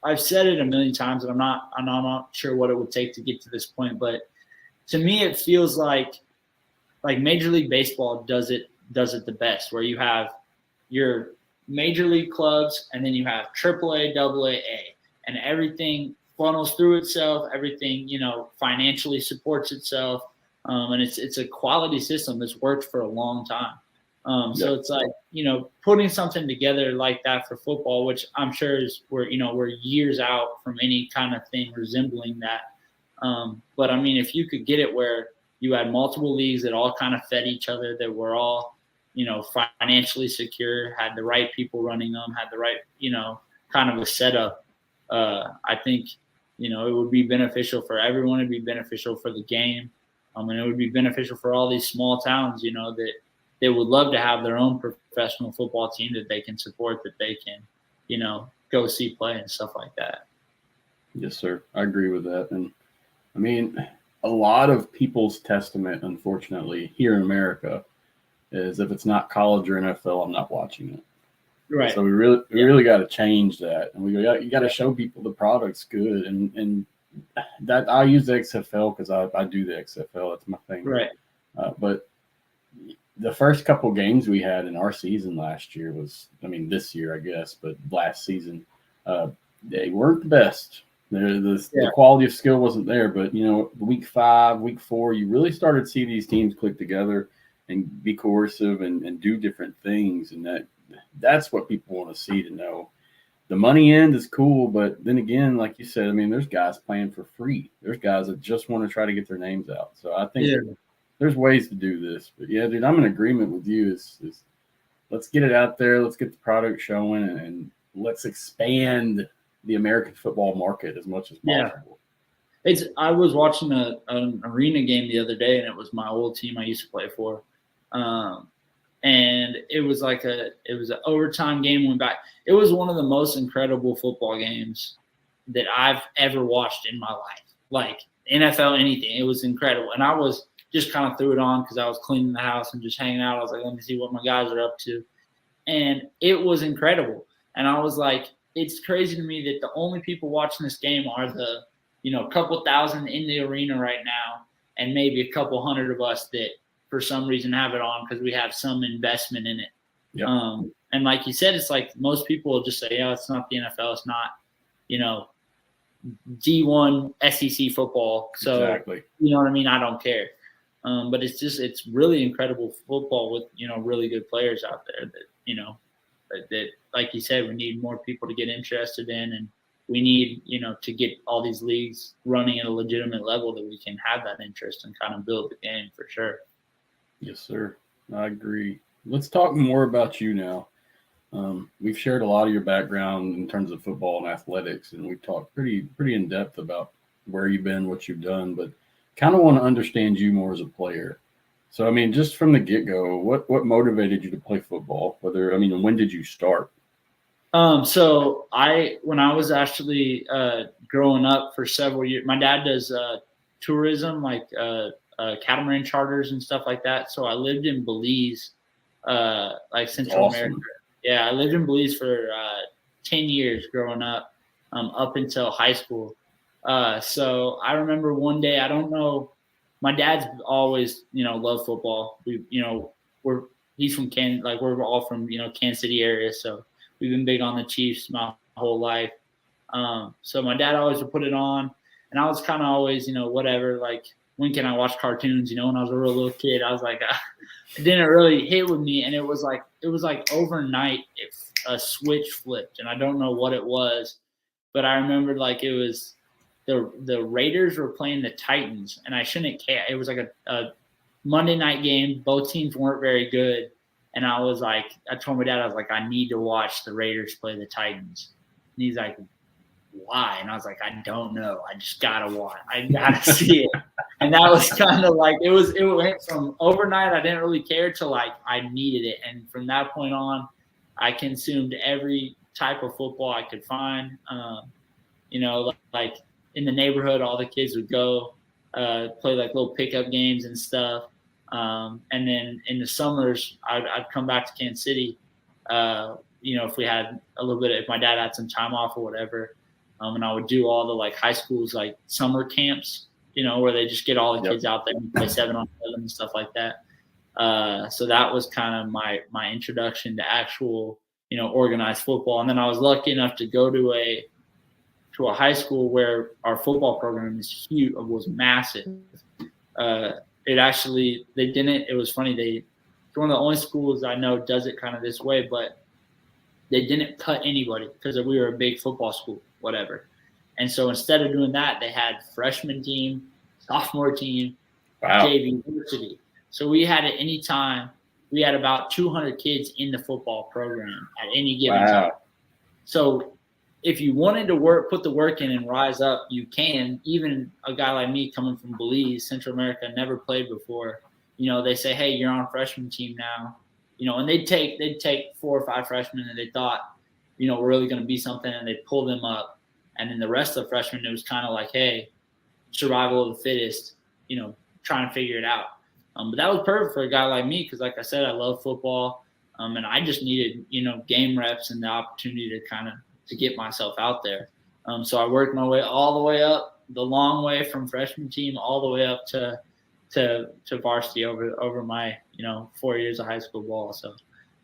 I've said it a million times, and I'm not sure what it would take to get to this point, but to me, it feels like Major League Baseball does it the best, where you have your major league clubs, and then you have AAA, AA, and everything funnels through itself. Everything, financially supports itself, and it's a quality system that's worked for a long time. So it's like, putting something together like that for football, which I'm sure we're years out from any kind of thing resembling that. But I mean, if you could get it where you had multiple leagues that all kind of fed each other, that were all, financially secure, had the right people running them, had the right, kind of a setup, I think, it would be beneficial for everyone. It'd be beneficial for the game. And it would be beneficial for all these small towns, that they would love to have their own professional football team that they can support, that they can, go see play and stuff like that. Yes, sir. I agree with that. And I mean, a lot of people's testament, unfortunately, here in America is if it's not college or NFL, I'm not watching it. Right. So we really got to change that. And you got to show people the product's good. And that I use the XFL because I do the XFL. That's my thing. Right. But the first couple games we had in our season last year this year, I guess, but last season, they weren't the best. The quality of skill wasn't there, but week 5, week 4, you really started to see these teams click together and be coercive and do different things, and that's what people want to see, to know. The money end is cool, but then again, like you said, I mean, there's guys playing for free. There's guys that just want to try to get their names out. So I think there's ways to do this. But yeah, dude, I'm in agreement with you. Is let's get it out there. Let's get the product showing, and let's expand the American football market as much as possible. I was watching an arena game the other day, and it was my old team I used to play for. And it was an overtime game, went back. It was one of the most incredible football games that I've ever watched in my life. Like NFL, anything. It was incredible. And I was just kind of threw it on because I was cleaning the house and just hanging out. I was like, let me see what my guys are up to. And it was incredible. And I was like, it's crazy to me that the only people watching this game are the, couple thousand in the arena right now, and maybe a couple hundred of us that for some reason have it on because we have some investment in it. Yep. And like you said, it's like most people will just say, it's not the NFL. It's not, D1 SEC football. So, exactly. You know what I mean? I don't care. But it's really incredible football with, really good players out there that, like you said, we need more people to get interested in, and we need, to get all these leagues running at a legitimate level that we can have that interest and kind of build the game for sure. Yes, sir. I agree. Let's talk more about you now. We've shared a lot of your background in terms of football and athletics, and we've talked pretty in depth about where you've been, what you've done, but kind of want to understand you more as a player. So, I mean, just from the get-go, what motivated you to play football? When did you start? So when I was actually growing up for several years, my dad does tourism, like catamaran charters and stuff like that. So I lived in Belize, like Central America. Yeah, I lived in Belize for 10 years growing up, up until high school. So I remember one day, I don't know, my dad's always, loved football. He's from Kansas, like we're all from, Kansas City area. So we've been big on the Chiefs my whole life. So my dad always would put it on, and I was kind of always, whatever, like when can I watch cartoons? When I was a real little kid, I was like, it didn't really hit with me. And it was like overnight, a switch flipped, and I don't know what it was, but I remember like it was the Raiders were playing the Titans, and I shouldn't care. It was like a Monday night game. Both teams weren't very good. And I was like, I told my dad, I was like, I need to watch the Raiders play the Titans. And he's like, why? And I was like, I don't know. I just gotta watch. I gotta see it. And that was kind of like it went from overnight, I didn't really care, to like I needed it. And from that point on, I consumed every type of football I could find. Like in the neighborhood, all the kids would go play like little pickup games and stuff. And then in the summers, I'd come back to Kansas City, if we had a little bit, if my dad had some time off or whatever. And I would do all the like high schools, like summer camps, where they just get all the kids out there and play 7-on-7 and stuff like that. So that was kind of my introduction to actual, organized football. And then I was lucky enough to go to a high school where our football program was massive. It was funny. It's one of the only schools I know does it kind of this way, but they didn't cut anybody because we were a big football school, whatever. And so instead of doing that, they had freshman team, sophomore team, JV varsity. So we had at any time, we had about 200 kids in the football program at any given time. So if you wanted to put the work in and rise up, you can. Even a guy like me coming from Belize, Central America, never played before. They say, hey, you're on freshman team now. And they'd take 4 or 5 freshmen that they thought, were really going to be something, and they'd pull them up. And then the rest of the freshmen, it was kind of like, hey, survival of the fittest, trying to figure it out. But that was perfect for a guy like me because, like I said, I love football, and I just needed, game reps and the opportunity to get myself out there. So I worked my way all the way up, the long way from freshman team all the way up to varsity over my 4 years of high school ball. So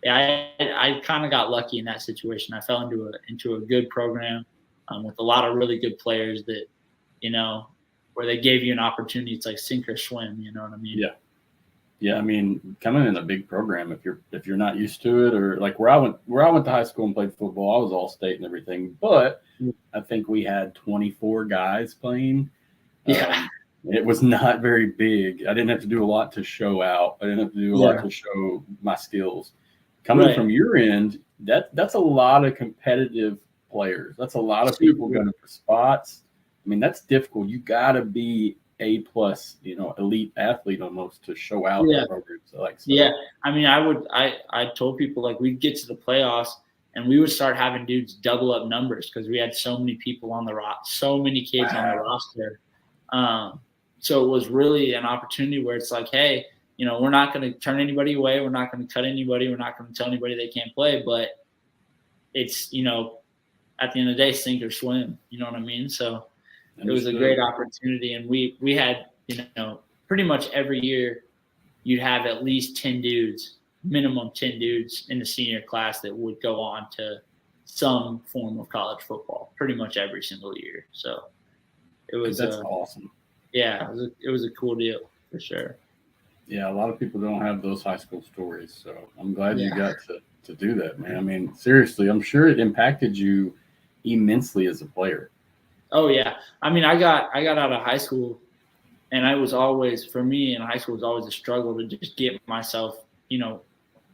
yeah, I kind of got lucky in that situation. I fell into a good program with a lot of really good players that where they gave you an opportunity. It's like sink or swim. You know what I mean? Yeah. I mean, coming in a big program, if you're not used to it, or like where I went to high school and played football, I was all state and everything, but I think we had 24 guys playing. It was not very big. I didn't have to do a lot to show out. I didn't have to do a lot to show my skills. Coming from your end, that's a lot of competitive players. That's a lot of people going for spots. I mean, that's difficult. You got to be A+, elite athlete almost to show out the program. Yeah. I mean, I told people like we'd get to the playoffs and we would start having dudes double up numbers because we had so many people on the roster, so many kids on the roster. So it was really an opportunity where it's like, hey, we're not going to turn anybody away. We're not going to cut anybody. We're not going to tell anybody they can't play. But it's, at the end of the day, sink or swim. You know what I mean? So it was a great opportunity. And we had, pretty much every year you'd have at least 10 dudes, minimum 10 dudes in the senior class that would go on to some form of college football pretty much every single year. So that's awesome. Yeah, it was a cool deal for sure. Yeah, a lot of people don't have those high school stories, so I'm glad you got to do that, man. I mean, seriously, I'm sure it impacted you immensely as a player. Oh yeah, I mean, I got out of high school, and I was always, for me in high school, it was always a struggle to just get myself,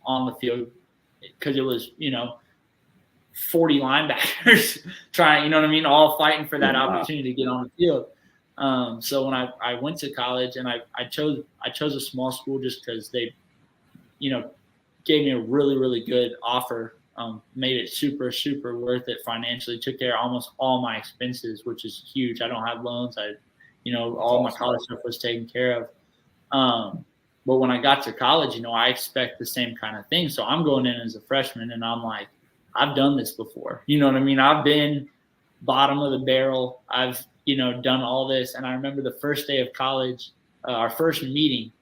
on the field because it was, 40 linebackers trying, all fighting for that opportunity to get on the field. So when I went to college and I chose a small school just because they, gave me a really, really good offer, made it super, super worth it financially, took care of almost all my expenses, which is huge. I don't have loans. All my college stuff was taken care of. But when I got to college, I expect the same kind of thing. So I'm going in as a freshman and I'm like, I've done this before. You know what I mean? I've been bottom of the barrel. I've, done all this. And I remember the first day of college, our first meeting,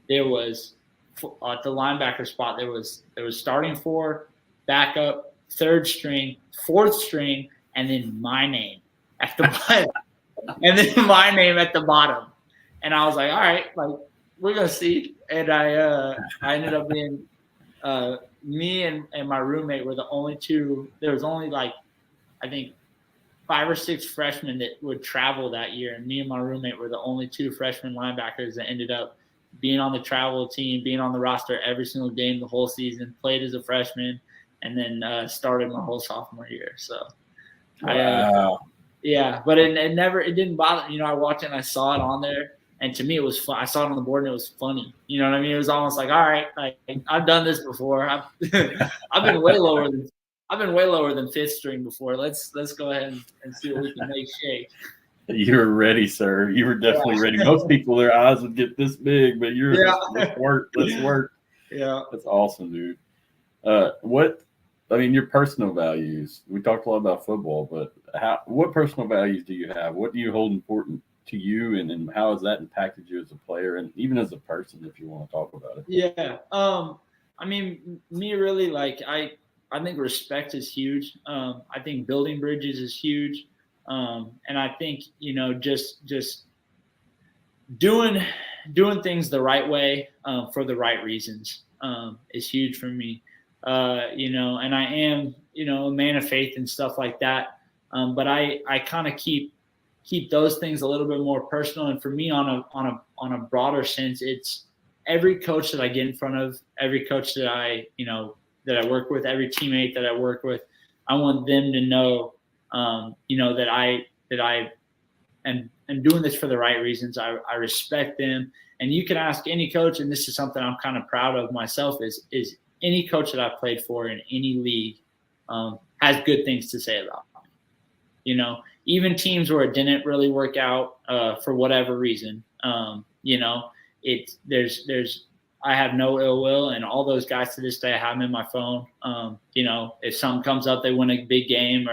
there was at the linebacker spot, there was starting 4, backup, 3rd string, 4th string, and then my name at the bottom. And then my name at the bottom. And I was like, all right, like we're gonna see. And I ended up being me and my roommate were the only two. There was only like I think 5 or 6 freshmen that would travel that year, and me and my roommate were the only 2 freshman linebackers that ended up being on the travel team, being on the roster every single game the whole season, played as a freshman, and then started my whole sophomore year. So, wow. But it didn't bother. You know, I watched it and I saw it on there, and to me it was fun. I saw it on the board and it was funny. You know what I mean? It was almost like, all right, like I've done this before. I've been way lower than 5th string before. Let's go ahead and see what we can make shake. You were ready, sir. You were definitely ready. Most people, their eyes would get this big, but let's work. Yeah. That's awesome, dude. Your personal values. We talked a lot about football, but what personal values do you have? What do you hold important to you, and how has that impacted you as a player and even as a person, if you want to talk about it? Yeah. Me really, like, I think respect is huge. I think building bridges is huge. And I think, you know, just doing things the right way for the right reasons is huge for me. You know, and I am, you know, a man of faith and stuff like that. But I kind of keep those things a little bit more personal. And for me, on a broader sense, it's every coach that I get in front of, every coach that I work with, every teammate that I work with, I want them to know, you know, that I am doing this for the right reasons. I respect them. And you can ask any coach, and this is something I'm kind of proud of myself, is any coach that I've played for in any league has good things to say about me. You know, even teams where it didn't really work out for whatever reason, you know, I have no ill will, and all those guys to this day, I have them in my phone. You know, if something comes up, they win a big game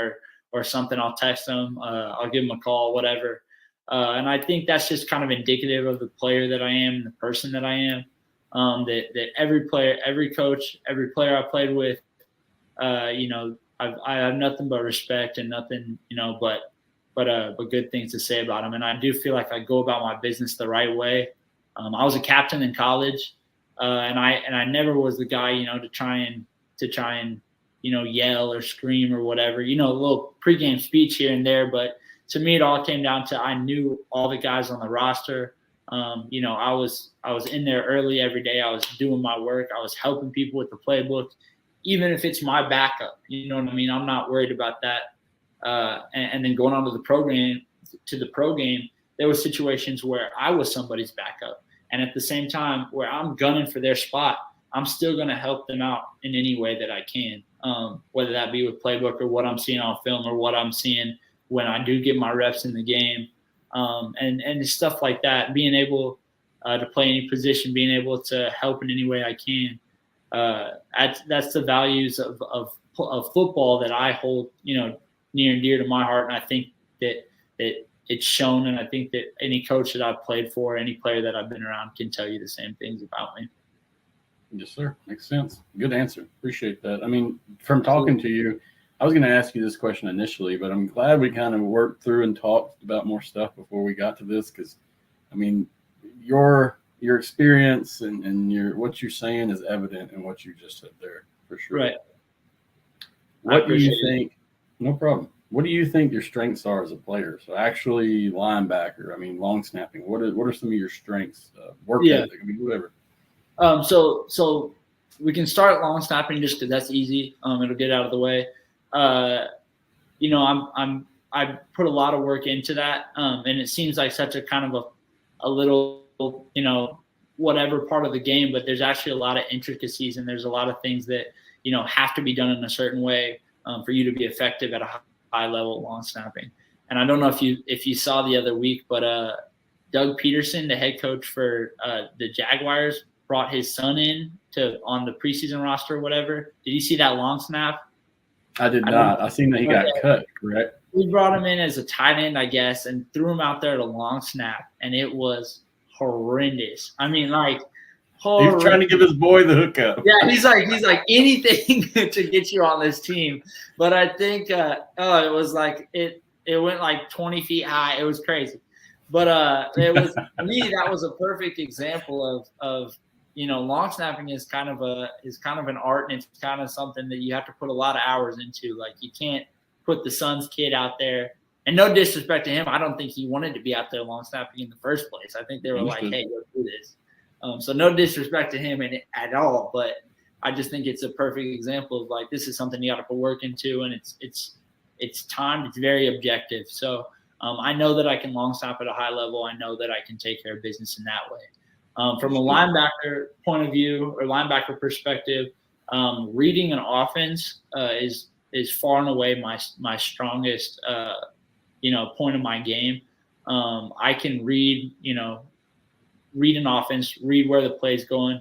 or something, I'll text them, I'll give them a call, whatever. And I think that's just kind of indicative of the player that I am and the person that I am. That every player, every coach, every player I played with, you know, I have nothing but respect and nothing, you know, but good things to say about them. And I do feel like I go about my business the right way. I was a captain in college, and I never was the guy, you know, to try and you know, yell or scream or whatever, you know, a little pregame speech here and there. But to me, it all came down to I knew all the guys on the roster. You know, I was in there early every day. I was doing my work. I was helping people with the playbook, even if it's my backup. You know what I mean? I'm not worried about that. And then going on to the pro game, there were situations where I was somebody's backup. And at the same time, where I'm gunning for their spot, I'm still going to help them out in any way that I can, whether that be with playbook or what I'm seeing on film or what I'm seeing when I do get my reps in the game. And stuff like that, being able to play any position, being able to help in any way I can. That's the values of football that I hold, you know, near and dear to my heart. And I think that it's shown. And I think that any coach that I've played for, any player that I've been around can tell you the same things about me. Yes, sir. Makes sense. Good answer. Appreciate that. I mean, from talking to you, I was going to ask you this question initially, but I'm glad we kind of worked through and talked about more stuff before we got to this, because, I mean, your experience and what you're saying is evident in what you just said there, for sure. Right. What do you think? No problem. What do you think your strengths are as a player? So actually linebacker, I mean, long snapping. What are some of your strengths? Work ethic, I mean, whatever. So we can start long snapping just because that's easy. It'll get out of the way. You know, I put a lot of work into that. And it seems like such a kind of a little, you know, whatever part of the game, but there's actually a lot of intricacies and there's a lot of things that, you know, have to be done in a certain way for you to be effective at a high level long snapping. And I don't know if you saw the other week, but Doug Peterson, the head coach for the Jaguars, brought his son in on the preseason roster or whatever. Did you see that long snap? I did not. I seen that he got cut, correct? We brought him in as a tight end, I guess, and threw him out there at a long snap, and it was horrendous. I mean, like, horrendous. He's trying to give his boy the hookup. Yeah, he's like anything to get you on this team. But I think it was like it went like 20 feet high. It was crazy. it was, to me, that was a perfect example of long snapping is kind of an art, and it's kind of something that you have to put a lot of hours into. Like, you can't put the Suns kid out there. And no disrespect to him, I don't think he wanted to be out there long snapping in the first place. I think they were like, hey, let's do this. So no disrespect to him at all, but I just think it's a perfect example of, like, this is something you got to put work into, and it's timed. It's very objective. So I know that I can long snap at a high level. I know that I can take care of business in that way. From a linebacker point of view or linebacker perspective, reading an offense is far and away my strongest point of my game. I can read an offense, read where the play's going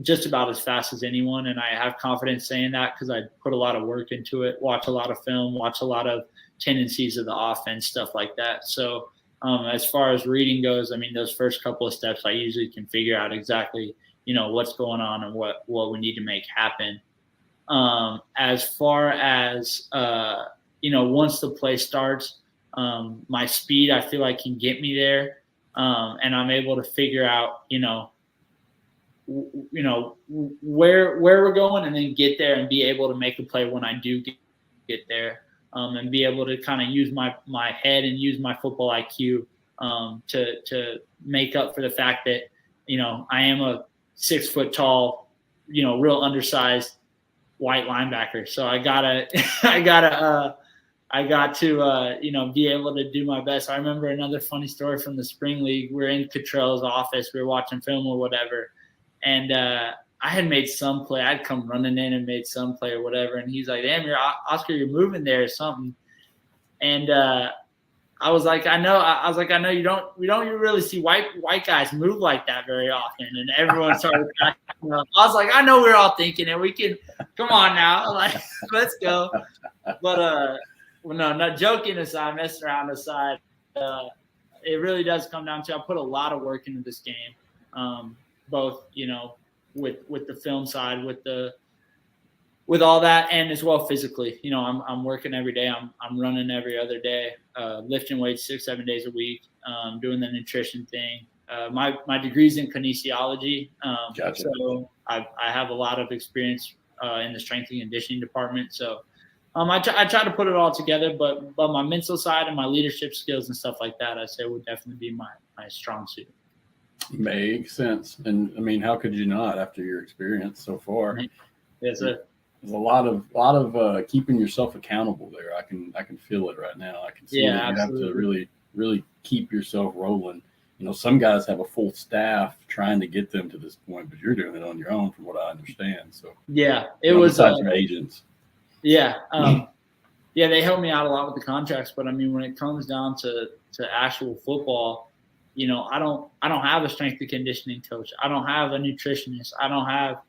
just about as fast as anyone. And I have confidence saying that because I put a lot of work into it, watch a lot of film, watch a lot of tendencies of the offense, stuff like that. So as far as reading goes, I mean, those first couple of steps, I usually can figure out exactly, what's going on and what we need to make happen. As far as, once the play starts, my speed, I feel like, can get me there. And I'm able to figure out, where we're going, and then get there and be able to make a play when I do get there, and be able to kind of use my head and use my football IQ to make up for the fact that, I am a 6 foot tall, real undersized white linebacker. So I got to be able to do my best. I remember another funny story from the spring league. We're in Cottrell's office. We were watching film or whatever. And I had made some play. I'd come running in and made some play or whatever. And he's like, damn, Oscar, you're moving there or something. And I was like, I know you don't really see white guys move like that very often. And everyone started cracking up. I was like, I know we're all thinking it. We can, come on now. Like, let's go. But, well, no, not joking aside, messing around aside, it really does come down to, I put a lot of work into this game, both, with the film side, with all that, and as well physically. I'm working every day. I'm running every other day, lifting weights 6-7 days a week, doing the nutrition thing. My degree's in kinesiology, Gotcha. So I have a lot of experience in the strength and conditioning department. So I try to put it all together, but my mental side and my leadership skills and stuff like that, I say, would definitely be my strong suit. Makes sense. And I mean, how could you not after your experience so far? Yes, sir. There's a lot of keeping yourself accountable there. I can feel it right now. I can see that you absolutely. have to really, really keep yourself rolling. Some guys have a full staff trying to get them to this point, but you're doing it on your own, from what I understand. So yeah, it was your agents. Yeah. They helped me out a lot with the contracts, but I mean, when it comes down to actual football, I don't have a strength and conditioning coach. I don't have a nutritionist. I don't have,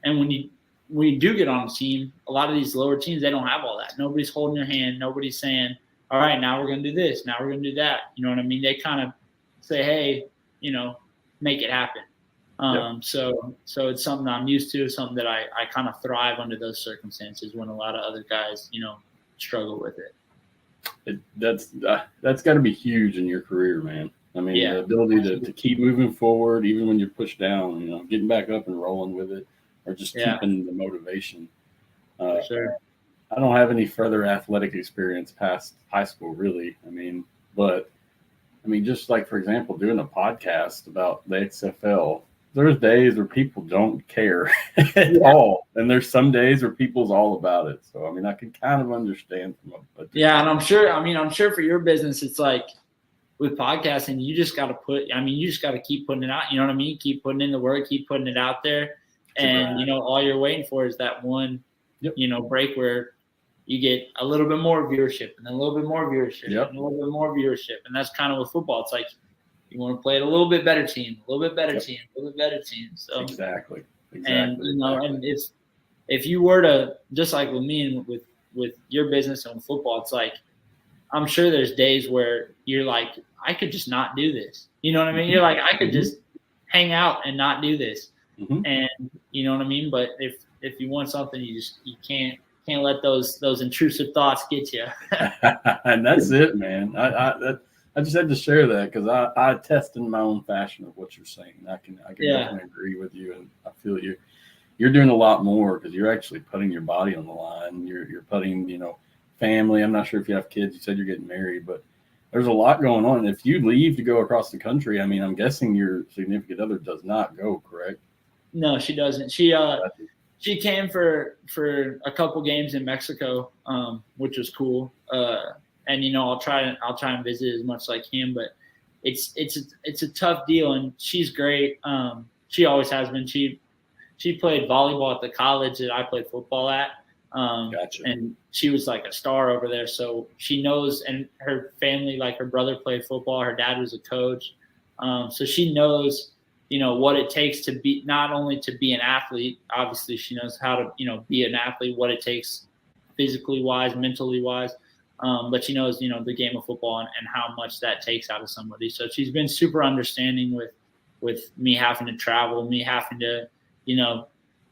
and when you do get on a team, a lot of these lower teams, they don't have all that. Nobody's holding your hand. Nobody's saying, all right, now we're going to do this. Now we're going to do that. You know what I mean? They kind of say, hey, make it happen. So it's something I'm used to, something that I kind of thrive under those circumstances when a lot of other guys, struggle with it. That's got to be huge in your career, man. I mean, the ability to keep moving forward, even when you're pushed down, getting back up and rolling with it, or just keeping the motivation. For sure. I don't have any further athletic experience past high school, really. But just like, for example, doing a podcast about the XFL, there's days where people don't care at all. And there's some days where people's all about it. So, I can kind of understand from and I'm sure for your business, it's like with podcasting, you just got to keep putting it out. You know what I mean? Keep putting in the work, keep putting it out there. And, all you're waiting for is that one, break where you get a little bit more viewership and then a little bit more viewership and a little bit more viewership. And that's kind of with football. It's like you want to play it a little bit better team, a little bit better team, a little bit better team. So Exactly. And, and if you were to, just like with me and with your business and with football, it's like, I'm sure there's days where you're like, I could just not do this. You know what I mean? You're like, I could just hang out and not do this. And you know what I mean? But if you want something, you can't let those intrusive thoughts get you. And that's it, man. I just had to share that because I attest in my own fashion of what you're saying. I can Yeah. definitely agree with you, and I feel you. You're doing a lot more because you're actually putting your body on the line. You're putting, family. I'm not sure if you have kids. You said you're getting married, but there's a lot going on. If you leave to go across the country, I mean, I'm guessing your significant other does not go, correct? No, she doesn't. She came for a couple games in Mexico, which was cool. And I'll try and visit as much as I can, but it's a tough deal, and she's great. She always has been. She played volleyball at the college that I played football at. Gotcha. And she was like a star over there. So she knows, and her family, like her brother played football. Her dad was a coach. So she knows, what it takes to be, not only to be an athlete, obviously she knows how to, be an athlete, what it takes physically wise, mentally wise. But she knows, the game of football and how much that takes out of somebody. So she's been super understanding with me having to travel, me having to,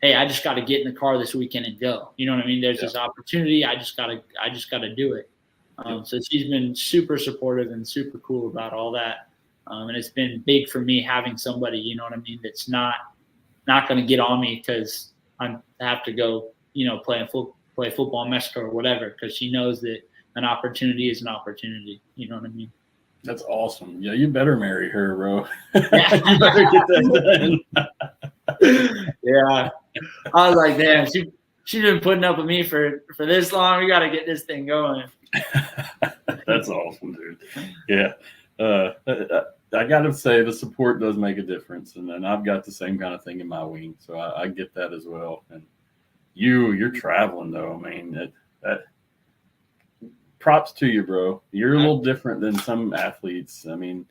hey, I just got to get in the car this weekend and go. You know what I mean? There's this opportunity. I just gotta do it. So she's been super supportive and super cool about all that. And it's been big for me having somebody, you know what I mean, that's not going to get on me because I have to go, play football in Mexico or whatever, because she knows that an opportunity is an opportunity. You know what I mean? That's awesome. Yeah, you better marry her, bro. You better get that done. Yeah. I was like, damn, she's been putting up with me for this long. We got to get this thing going. That's awesome, dude. Yeah. I got to say the support does make a difference. And then I've got the same kind of thing in my wing. So I get that as well. And you're traveling though. I mean, that props to you, bro. You're a little different than some athletes. I mean,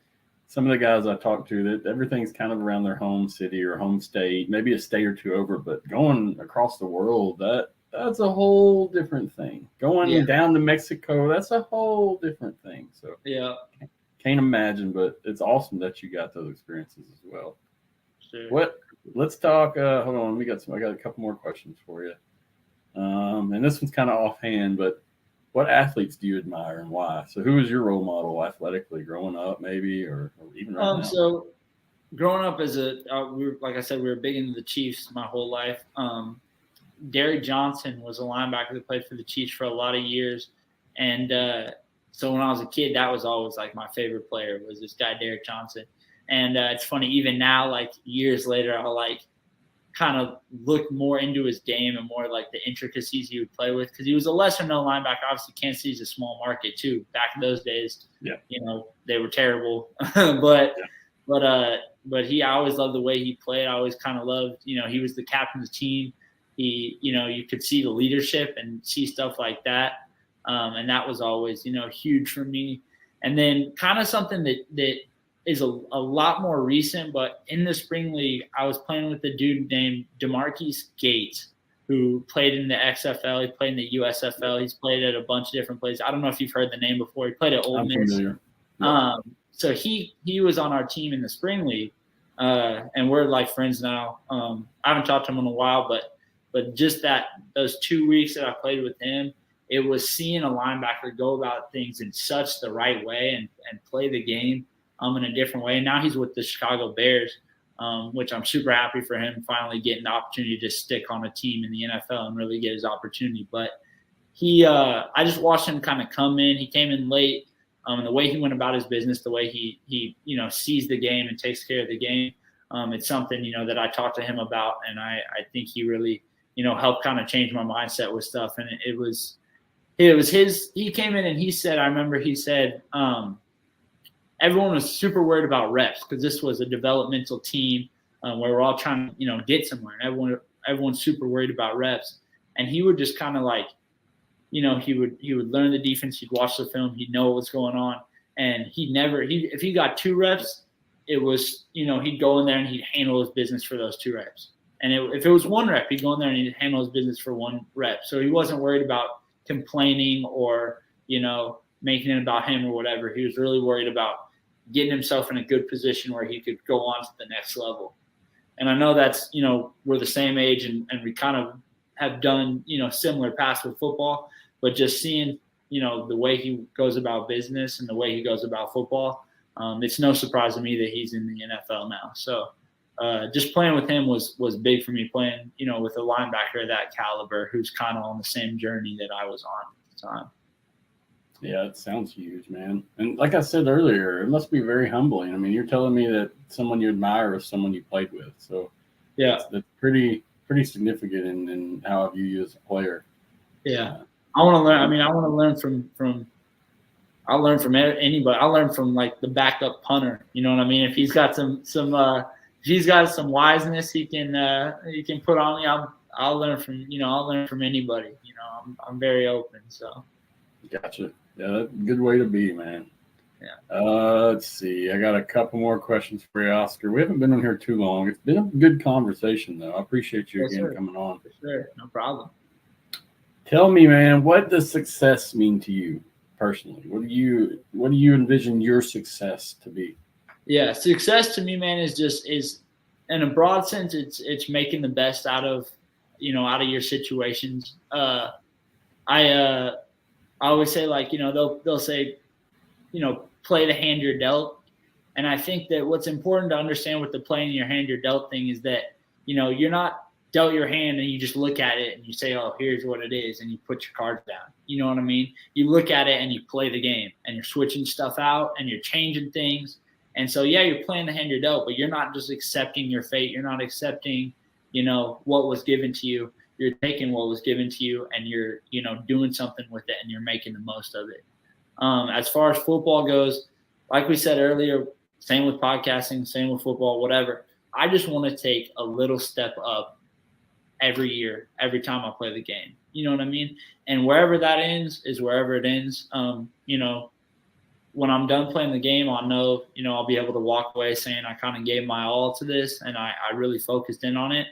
some of the guys I talk to, that everything's kind of around their home city or home state, maybe a state or two over, but going across the world, that's a whole different thing. Going down to Mexico, that's a whole different thing. So yeah, can't imagine, but it's awesome that you got those experiences as well. Sure. Let's talk. Hold on, I got a couple more questions for you. And this one's kind of offhand, but what athletes do you admire and why? So who was your role model athletically growing up, maybe, or even right now? So growing up as like I said, we were big into the Chiefs my whole life. Derrick Johnson was a linebacker that played for the Chiefs for a lot of years. And so when I was a kid, that was always like my favorite player was this guy, Derrick Johnson. And it's funny, even now, like years later, I'll like kind of look more into his game and more like the intricacies he would play with, because he was a lesser known linebacker. Obviously, Kansas City's a small market too. Back in those days, they were terrible. But I always loved the way he played. I always kind of loved, he was the captain of the team. He, you could see the leadership and see stuff like that. And that was always, huge for me. And then kind of something that is a lot more recent, but in the spring league, I was playing with a dude named DeMarquise Gates, who played in the XFL. He played in the USFL. He's played at a bunch of different places. I don't know if you've heard the name before. He played at Ole Miss. Familiar. So he was on our team in the spring league, and we're like friends now. I haven't talked to him in a while, but just those 2 weeks that I played with him, it was seeing a linebacker go about things in such the right way and play the game in a different way. And now he's with the Chicago Bears, which I'm super happy for him finally getting the opportunity to stick on a team in the NFL and really get his opportunity. But I just watched him kind of come in. He came in late. The way he went about his business, the way he sees the game and takes care of the game, it's something that I talked to him about, and I think he really helped kind of change my mindset with stuff. And it was his. He came in and he said, I remember he said, everyone was super worried about reps because this was a developmental team where we're all trying to get somewhere, and everyone's super worried about reps. And he would just kind of like, he would learn the defense. He'd watch the film. He'd know what's going on. And if he got 2 reps, it was, he'd go in there and he'd handle his business for those 2 reps. And if it was 1 rep, he'd go in there and he'd handle his business for 1 rep. So he wasn't worried about complaining or, making it about him or whatever. He was really worried about getting himself in a good position where he could go on to the next level. And I know that's, we're the same age and we kind of have done, similar paths with football, but just seeing the way he goes about business and the way he goes about football, it's no surprise to me that he's in the NFL now. So just playing with him was big for me, playing, with a linebacker of that caliber who's kind of on the same journey that I was on at the time. Yeah, it sounds huge, man. And like I said earlier, it must be very humbling. I mean, you're telling me that someone you admire is someone you played with. So yeah, that's pretty significant in how I view you as a player. Yeah. I want to learn. I mean, I want to learn from I'll learn from anybody. I'll learn from like the backup punter. You know what I mean? If he's got some if he's got some wiseness he can put on me, I'll learn from anybody. I'm very open. So. Gotcha. Yeah, good way to be, man. Yeah. Let's see. I got a couple more questions for you, Oscar. We haven't been on here too long. It's been a good conversation, though. I appreciate you again coming on. For sure. No problem. Tell me, man, what does success mean to you personally? What do you envision your success to be? Yeah, success to me, man, is in a broad sense, it's making the best out of your situations. I always say, like, they'll say, play the hand you're dealt. And I think that what's important to understand with the playing your hand you're dealt thing is that, you're not dealt your hand and you just look at it and you say, oh, here's what it is, and you put your cards down. You know what I mean? You look at it and you play the game, and you're switching stuff out and you're changing things. And so, yeah, you're playing the hand you're dealt, but you're not just accepting your fate. You're not accepting, what was given to you. You're taking what was given to you and you're, doing something with it, and you're making the most of it. As far as football goes, like we said earlier, same with podcasting, same with football, whatever. I just want to take a little step up every year, every time I play the game. You know what I mean? And wherever that ends is wherever it ends. When I'm done playing the game, I'll know, I'll be able to walk away saying I kind of gave my all to this and I really focused in on it.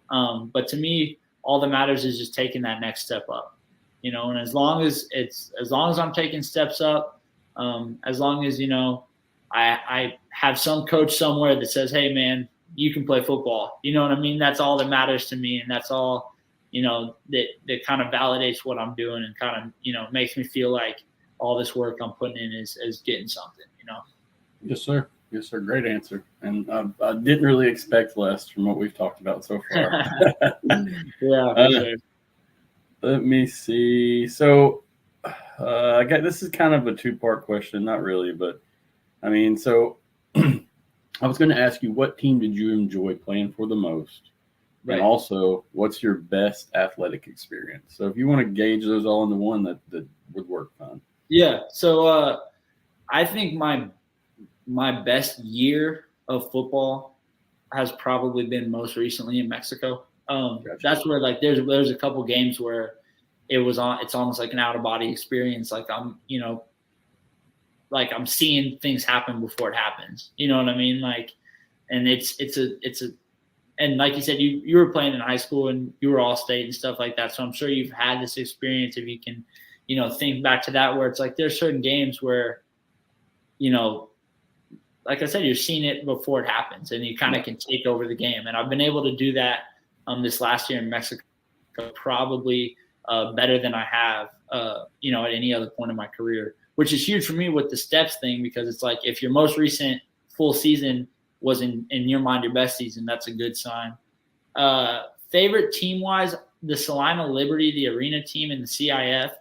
But to me, all that matters is just taking that next step up, and as long as I'm taking steps up, as long as, I have some coach somewhere that says, hey man, you can play football. You know what I mean? That's all that matters to me. And that's all, that kind of validates what I'm doing and kind of, makes me feel like all this work I'm putting in is getting something, Yes, sir. Yes, sir. Great answer. And I didn't really expect less from what we've talked about so far. Yeah, for sure. Let me see. So I got this is kind of a two-part question. Not really, but I mean, so I was going to ask you, what team did you enjoy playing for the most? Right. And also, what's your best athletic experience? So if you want to gauge those all into one, that would work fine. Yeah. So I think my best year of football has probably been most recently in Mexico. Gotcha. That's where, like, there's a couple games where it's almost like an out of body experience. Like I'm seeing things happen before it happens. You know what I mean? Like, and and like you said, you were playing in high school and you were all state and stuff like that. So I'm sure you've had this experience. If you can, think back to that, where it's like, there's certain games where, like I said, you're seeing it before it happens and you kind of can take over the game. And I've been able to do that this last year in Mexico, probably better than I have, at any other point in my career, which is huge for me with the steps thing, because it's like, if your most recent full season was in your mind your best season, that's a good sign. Favorite team-wise, the Salina Liberty, the arena team in the CIF,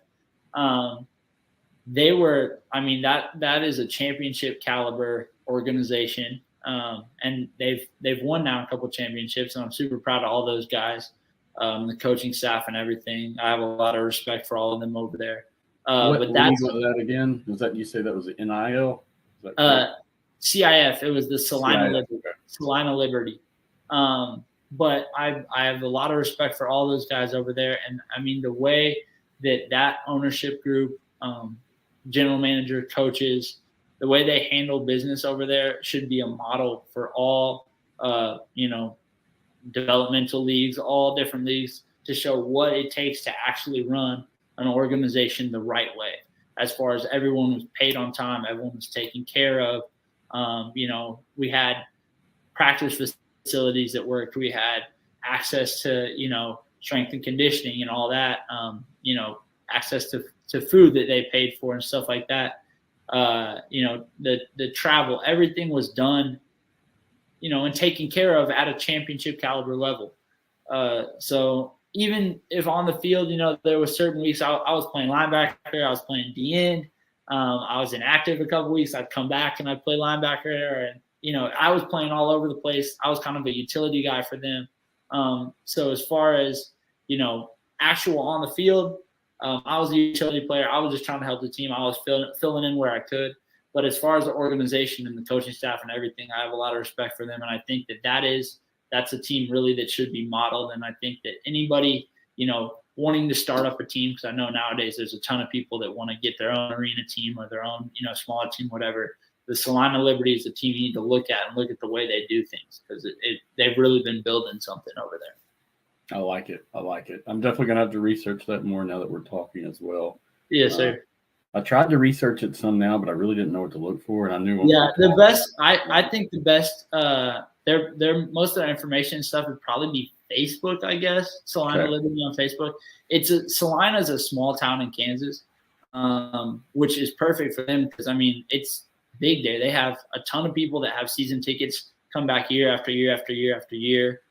they were, that is a championship caliber organization. And they've won now a couple of championships, and I'm super proud of all those guys, the coaching staff and everything. I have a lot of respect for all of them over there. But that's that again. Was that, you say that was the NIL? CIF. It was the Salina Liberty. But I have a lot of respect for all those guys over there, and the way that ownership group, general manager, coaches, the way they handle business over there should be a model for all, developmental leagues, all different leagues, to show what it takes to actually run an organization the right way. As far as everyone was paid on time, everyone was taken care of. We had practice facilities that worked. We had access to, strength and conditioning and all that, access to to food that they paid for and stuff like that. The travel, everything was done, and taken care of at a championship caliber level. So even if on the field, there were certain weeks I was playing linebacker, I was playing D-end, I was inactive a couple weeks, I'd come back and I'd play linebacker, and I was playing all over the place. I was kind of a utility guy for them. So as far as actual on the field, I was a utility player. I was just trying to help the team. I was filling in where I could. But as far as the organization and the coaching staff and everything, I have a lot of respect for them, and I think that's a team really that should be modeled. And I think that anybody, wanting to start up a team, because I know nowadays there's a ton of people that want to get their own arena team or their own, smaller team, whatever. The Salina Liberty is a team you need to look at and look at the way they do things, because they've really been building something over there. I like it. I'm definitely going to have to research that more now that we're talking as well. Yes, sir. I tried to research it some now, but I really didn't know what to look for, and I knew. The best. I think the best. Their most of their information and stuff would probably be Facebook, I guess. Salina Liberty on Facebook. Salina is a small town in Kansas, which is perfect for them because it's big there. They have a ton of people that have season tickets, come back year after year after year after year.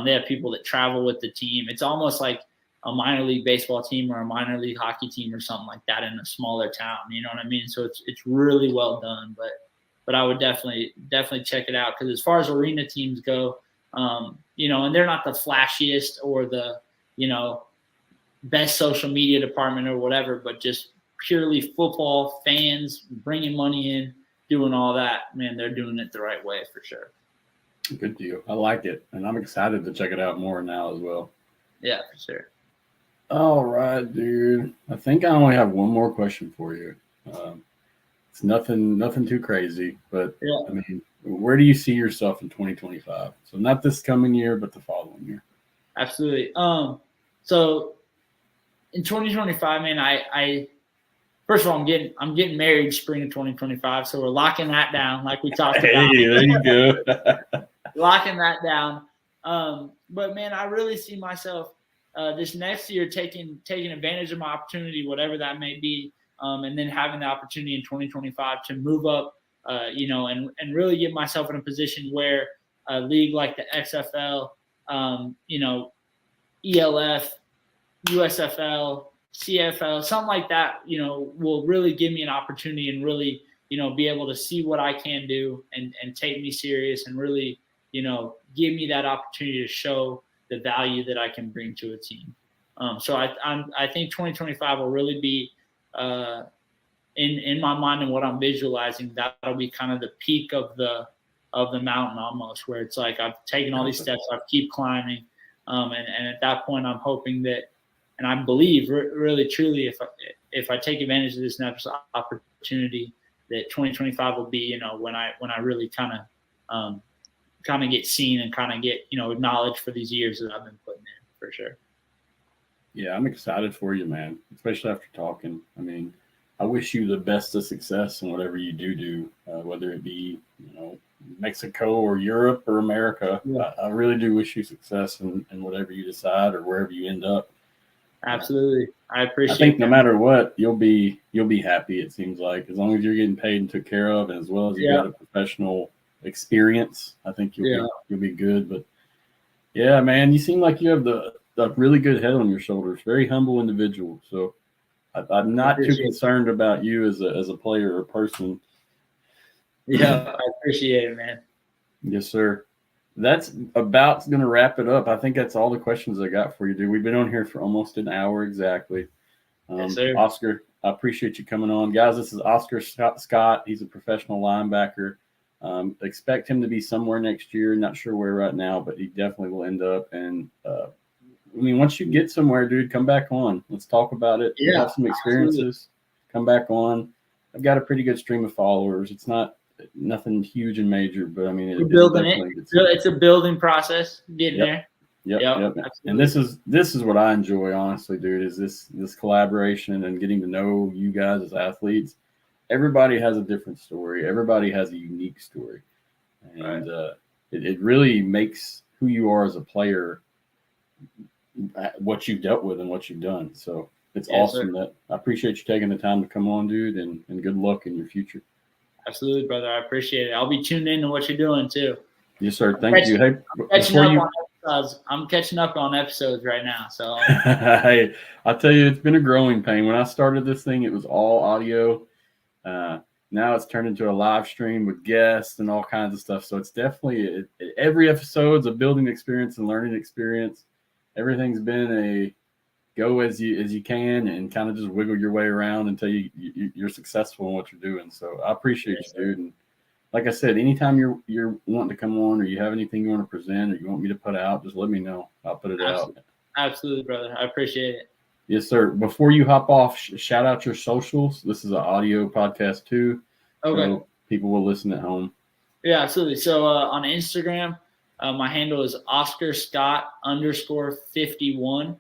They have people that travel with the team. It's almost like a minor league baseball team or a minor league hockey team or something like that in a smaller town. You know what I mean? So it's really well done. But I would definitely check it out, because as far as arena teams go, and they're not the flashiest or the best social media department or whatever, but just purely football fans bringing money in, doing all that. Man, they're doing it the right way for sure. Good deal. I like it, and I'm excited to check it out more now as well. Yeah, for sure. All right, dude. I think I only have one more question for you. It's nothing too crazy, but yeah. Where do you see yourself in 2025? So not this coming year, but the following year. Absolutely. So in 2025, man, I first of all, I'm getting married spring of 2025, so we're locking that down, like we talked about. Hey, there you go. Locking that down. But man, I really see myself this next year taking advantage of my opportunity, whatever that may be, and then having the opportunity in 2025 to move up, and really get myself in a position where a league like the XFL, ELF, USFL, CFL, something like that, will really give me an opportunity and really, be able to see what I can do and take me serious and really, give me that opportunity to show the value that I can bring to a team. So I think 2025 will really be in my mind and what I'm visualizing. That'll be kind of the peak of the mountain almost, where it's like I've taken all these steps, I keep climbing, and at that point I'm hoping that, and I believe really truly if I take advantage of this next opportunity, that 2025 will be when I really kind of get seen and kind of get acknowledged for these years that I've been putting in, for sure. Yeah, I'm excited for you, man, especially after talking. I wish you the best of success in whatever you do, whether it be, Mexico or Europe or America. Yeah. I really do wish you success in whatever you decide or wherever you end up. Absolutely. I appreciate it. I think no matter what, you'll be happy, it seems like, as long as you're getting paid and took care of, and as well as you got a professional experience, I think you'll be good. But yeah, man, you seem like you have a really good head on your shoulders. Very humble individual. So I'm not too concerned about you as a player or person. Yeah, I appreciate it, man. Yes, sir. That's about going to wrap it up. I think that's all the questions I got for you, dude. We've been on here for almost an hour exactly. Yes, sir. Oscar, I appreciate you coming on. Guys, this is Oscar Scott. He's a professional linebacker. Expect him to be somewhere next year. Not sure where right now, but he definitely will end up. And once you get somewhere, dude, come back on. Let's talk about it. Yeah, have some experiences. Absolutely. Come back on. I've got a pretty good stream of followers. It's nothing huge and major, but we're building it. It's a building process. Getting there. Yep. And this is what I enjoy, honestly, dude. Is this collaboration and getting to know you guys as athletes. Everybody has a different story. Everybody has a unique story, and it really makes who you are as a player, what you've dealt with and what you've done. So It's Yes, awesome that I appreciate you taking the time to come on, dude, and good luck in your future. Absolutely, brother. I appreciate it. I'll be tuned in to what you're doing too. Yes, sir. Thank you. Hey, I'm catching up on episodes right now. So hey, I tell you, it's been a growing pain. When I started this thing, it was all audio. Now it's turned into a live stream with guests and all kinds of stuff. So it's definitely every episode's a building experience and learning experience. Everything's been a go as you can and kind of just wiggle your way around until you're successful in what you're doing. So I appreciate you, dude. And like I said, anytime you're wanting to come on or you have anything you want to present or you want me to put out, just let me know. I'll put it out. Absolutely, brother. I appreciate it. Yes, sir. Before you hop off, shout out your socials. This is an audio podcast too. Okay. So people will listen at home. Yeah, absolutely. So on Instagram, my handle is OscarScott_51.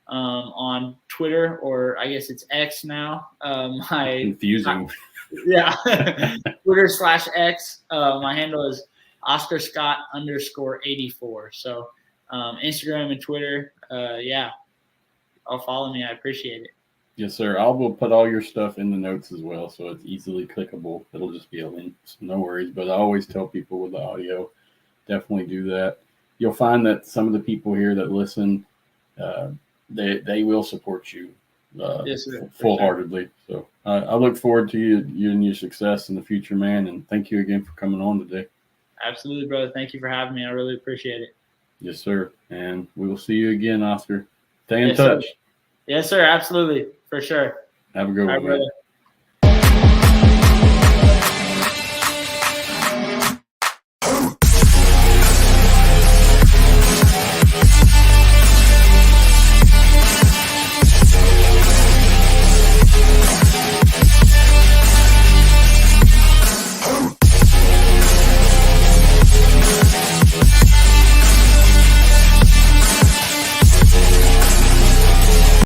On Twitter, or I guess it's X now. Confusing. Yeah. Twitter/X. My handle is OscarScott_84. So Instagram and Twitter. Yeah. I'll follow me. I appreciate it. Yes, sir. I will put all your stuff in the notes as well, so it's easily clickable. It'll just be a link. So no worries. But I always tell people with the audio, definitely do that. You'll find that some of the people here that listen, they will support you yes, sir, full-heartedly. Sure. So I look forward to you and your success in the future, man. And thank you again for coming on today. Absolutely, brother. Thank you for having me. I really appreciate it. Yes, sir. And we will see you again, Oscar. Stay in touch. Sir. Yes, sir. Absolutely. For sure. Have a good one, man.